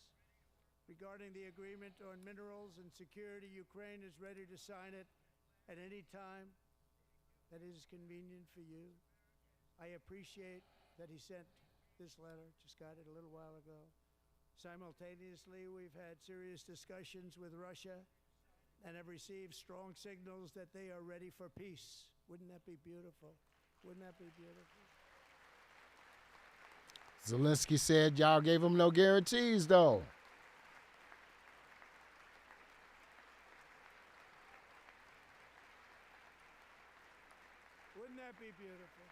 Regarding the agreement on minerals and security, Ukraine is ready to sign it at any time that is convenient for you. I appreciate that he sent this letter, just got it a little while ago. Simultaneously, we've had serious discussions with Russia and have received strong signals that they are ready for peace. Wouldn't that be beautiful? Wouldn't that be beautiful? Zelensky said y'all gave him no guarantees, though. Wouldn't that be beautiful?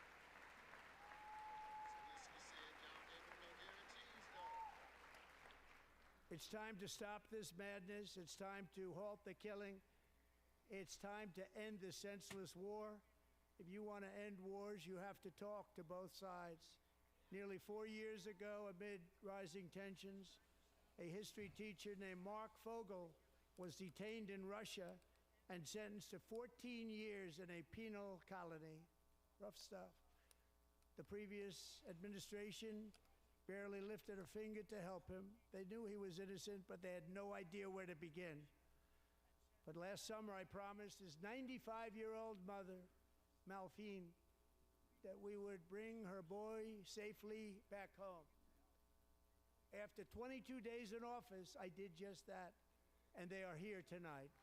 It's time to stop this madness. It's time to halt the killing. It's time to end the senseless war. If you want to end wars, you have to talk to both sides. Nearly 4 years ago, amid rising tensions, a history teacher named Mark Fogel was detained in Russia and sentenced to 14 years in a penal colony. Rough stuff. The previous administration barely lifted a finger to help him. They knew he was innocent, but they had no idea where to begin. But last summer, I promised his 95-year-old mother, Malphine, that we would bring her boy safely back home. After 22 days in office, I did just that, and they are here tonight.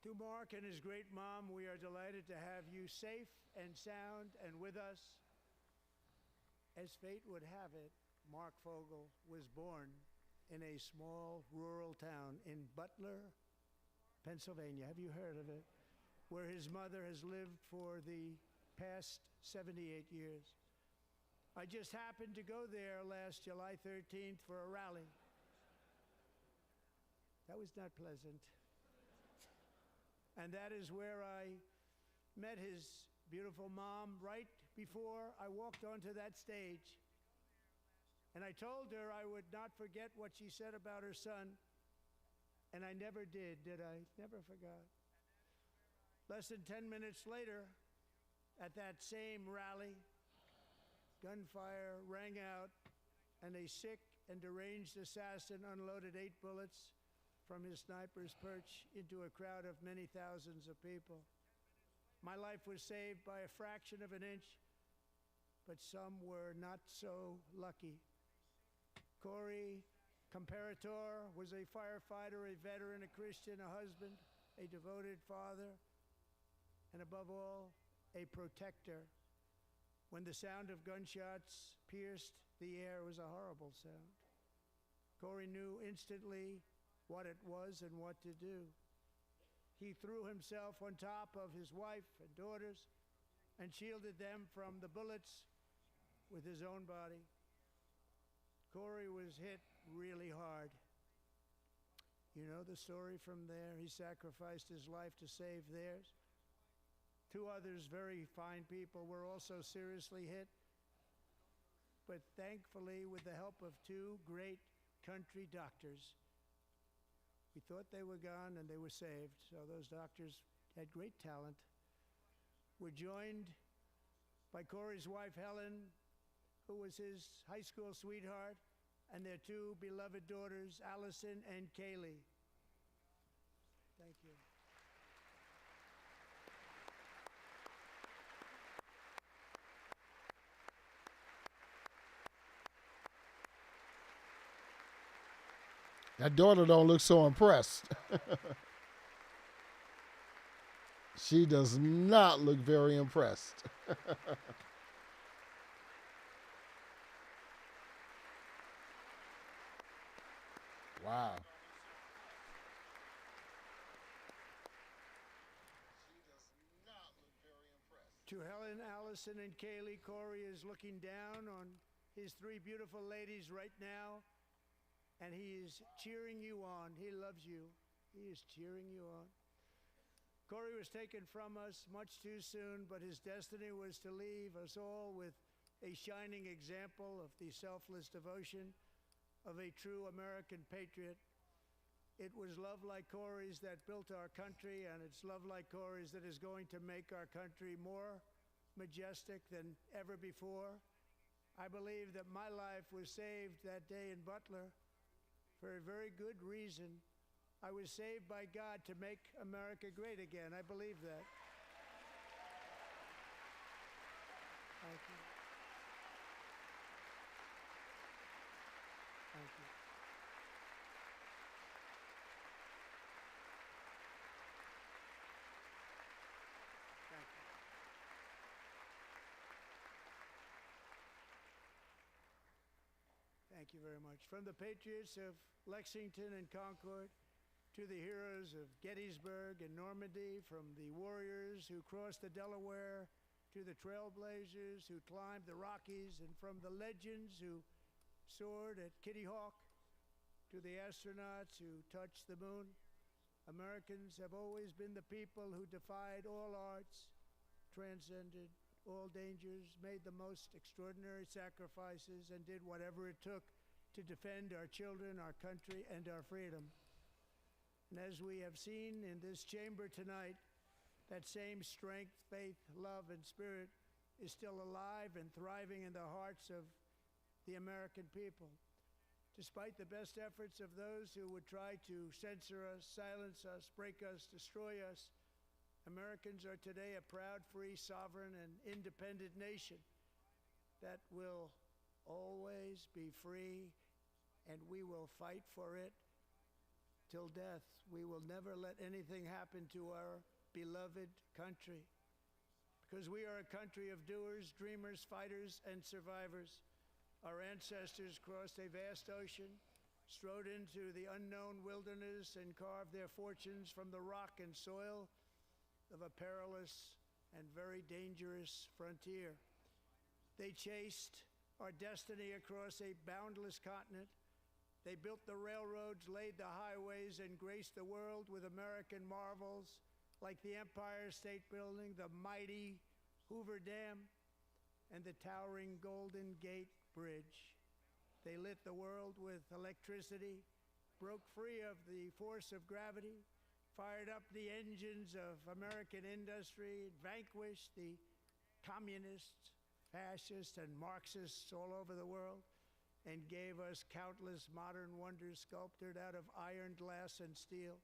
To Mark and his great mom, we are delighted to have you safe and sound and with us. As fate would have it, Mark Fogel was born in a small rural town in Butler, Pennsylvania. Have you heard of it? Where his mother has lived for the past 78 years. I just happened to go there last July 13th for a rally. That was not pleasant. And that is where I met his beautiful mom right before I walked onto that stage. And I told her I would not forget what she said about her son. And I never did I? Never forgot. Less than 10 minutes later, at that same rally, gunfire rang out, and a sick and deranged assassin unloaded 8 bullets from his sniper's perch into a crowd of many thousands of people. My life was saved by a fraction of an inch, but some were not so lucky. Corey Comparator was a firefighter, a veteran, a Christian, a husband, a devoted father, and above all, a protector. When the sound of gunshots pierced the air, it was a horrible sound. Corey knew instantly what it was and what to do. He threw himself on top of his wife and daughters and shielded them from the bullets with his own body. Corey was hit really hard. You know the story from there. He sacrificed his life to save theirs. 2 others, very fine people, were also seriously hit. But thankfully, with the help of 2 great country doctors, we thought they were gone and they were saved. So those doctors had great talent. We're joined by Corey's wife, Helen, who was his high school sweetheart, and their 2 beloved daughters, Allison and Kaylee. Thank you. That daughter don't look so impressed. She does not look very impressed. Wow. To Helen, Allison, and Kaylee, Corey is looking down on his 3 beautiful ladies right now, and he is cheering you on. He loves you. He is cheering you on. Corey was taken from us much too soon, but his destiny was to leave us all with a shining example of the selfless devotion of a true American patriot. It was love like Corey's that built our country, and it's love like Corey's that is going to make our country more majestic than ever before. I believe that my life was saved that day in Butler for a very good reason. I was saved by God to make America great again. I believe that. Thank you. Thank you very much. From the patriots of Lexington and Concord to the heroes of Gettysburg and Normandy, from the warriors who crossed the Delaware to the trailblazers who climbed the Rockies, and from the legends who soared at Kitty Hawk to the astronauts who touched the moon, Americans have always been the people who defied all odds, transcended all dangers, made the most extraordinary sacrifices, and did whatever it took to defend our children, our country, and our freedom. And as we have seen in this chamber tonight, that same strength, faith, love, and spirit is still alive and thriving in the hearts of the American people. Despite the best efforts of those who would try to censor us, silence us, break us, destroy us, Americans are today a proud, free, sovereign, and independent nation that will always be free, and we will fight for it till death. We will never let anything happen to our beloved country, because we are a country of doers, dreamers, fighters, and survivors. Our ancestors crossed a vast ocean, strode into the unknown wilderness, and carved their fortunes from the rock and soil of a perilous and very dangerous frontier. They chased our destiny across a boundless continent. They built the railroads, laid the highways, and graced the world with American marvels like the Empire State Building, the mighty Hoover Dam, and the towering Golden Gate Bridge. They lit the world with electricity, broke free of the force of gravity, fired up the engines of American industry, vanquished the communists, fascists, and Marxists all over the world, and gave us countless modern wonders sculptured out of iron, glass, and steel.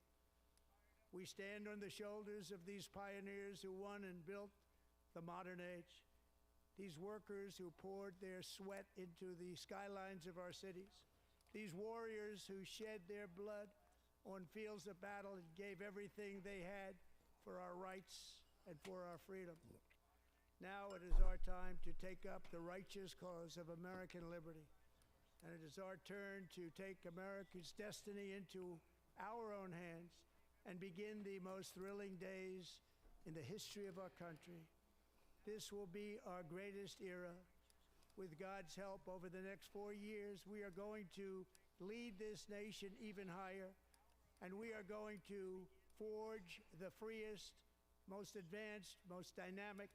We stand on the shoulders of these pioneers who won and built the modern age, these workers who poured their sweat into the skylines of our cities, these warriors who shed their blood on fields of battle and gave everything they had for our rights and for our freedom. Now it is our time to take up the righteous cause of American liberty. And it is our turn to take America's destiny into our own hands and begin the most thrilling days in the history of our country. This will be our greatest era. With God's help, over the next 4 years, we are going to lead this nation even higher. And we are going to forge the freest, most advanced, most dynamic,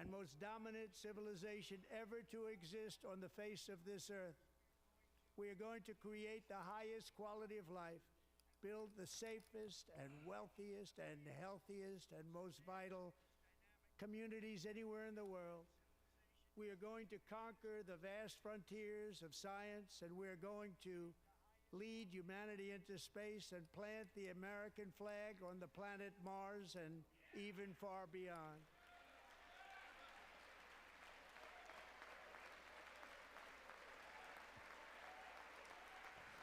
and most dominant civilization ever to exist on the face of this earth. We are going to create the highest quality of life, build the safest and wealthiest and healthiest and most vital communities anywhere in the world. We are going to conquer the vast frontiers of science, and we are going to lead humanity into space and plant the American flag on the planet Mars and even far beyond.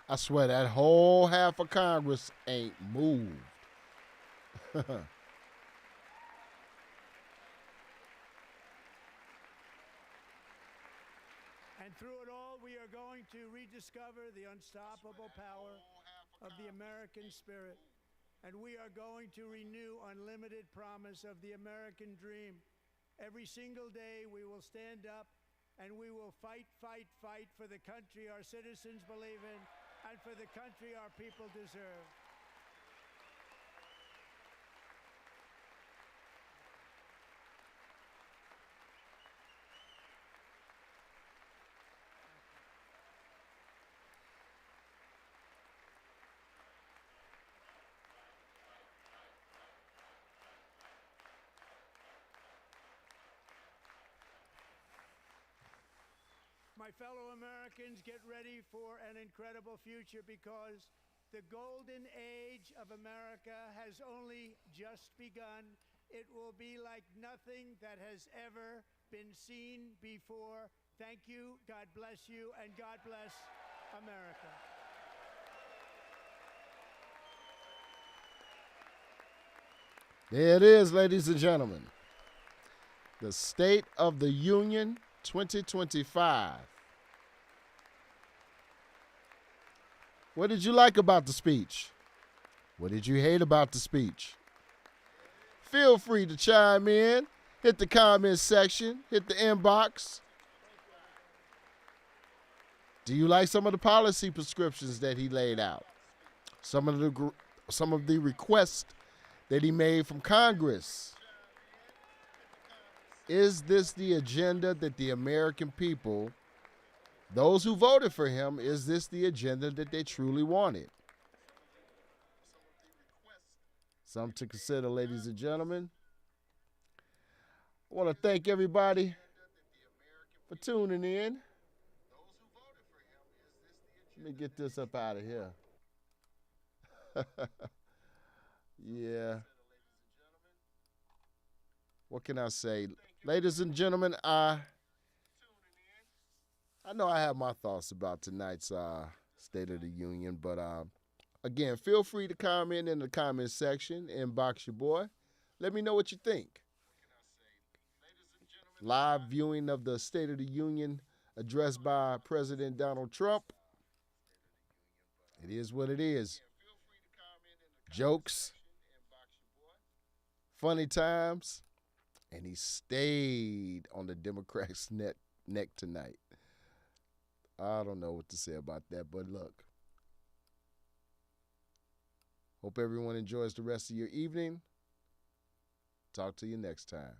I swear that whole half of Congress ain't moved. And through it all, we are going to rediscover the unstoppable power of the American spirit. And we are going to renew unlimited promise of the American dream. Every single day, we will stand up and we will fight, fight, fight for the country our citizens believe in and for the country our people deserve. My fellow Americans, get ready for an incredible future, because the golden age of America has only just begun. It will be like nothing that has ever been seen before. Thank you, God bless you, and God bless America. There it is, ladies and gentlemen. The State of the Union 2025. What did you like about the speech? What did you hate about the speech? Feel free to chime in. Hit the comment section. Hit the inbox. Do you like some of the policy prescriptions that he laid out? Some of the requests that he made from Congress? Is this the agenda that the American people, those who voted for him, is this the agenda that they truly wanted? Something to consider, ladies and gentlemen. I want to thank everybody for tuning in. Let me get this up out of here. Yeah. What can I say? Ladies and gentlemen, I know I have my thoughts about tonight's State of the Union, but again, feel free to comment in the comment section, inbox your boy. Let me know what you think. Live viewing of the State of the Union addressed by President Donald Trump. It is what it is. Jokes, funny times, and he stayed on the Democrats' neck tonight. I don't know what to say about that, but look. Hope everyone enjoys the rest of your evening. Talk to you next time.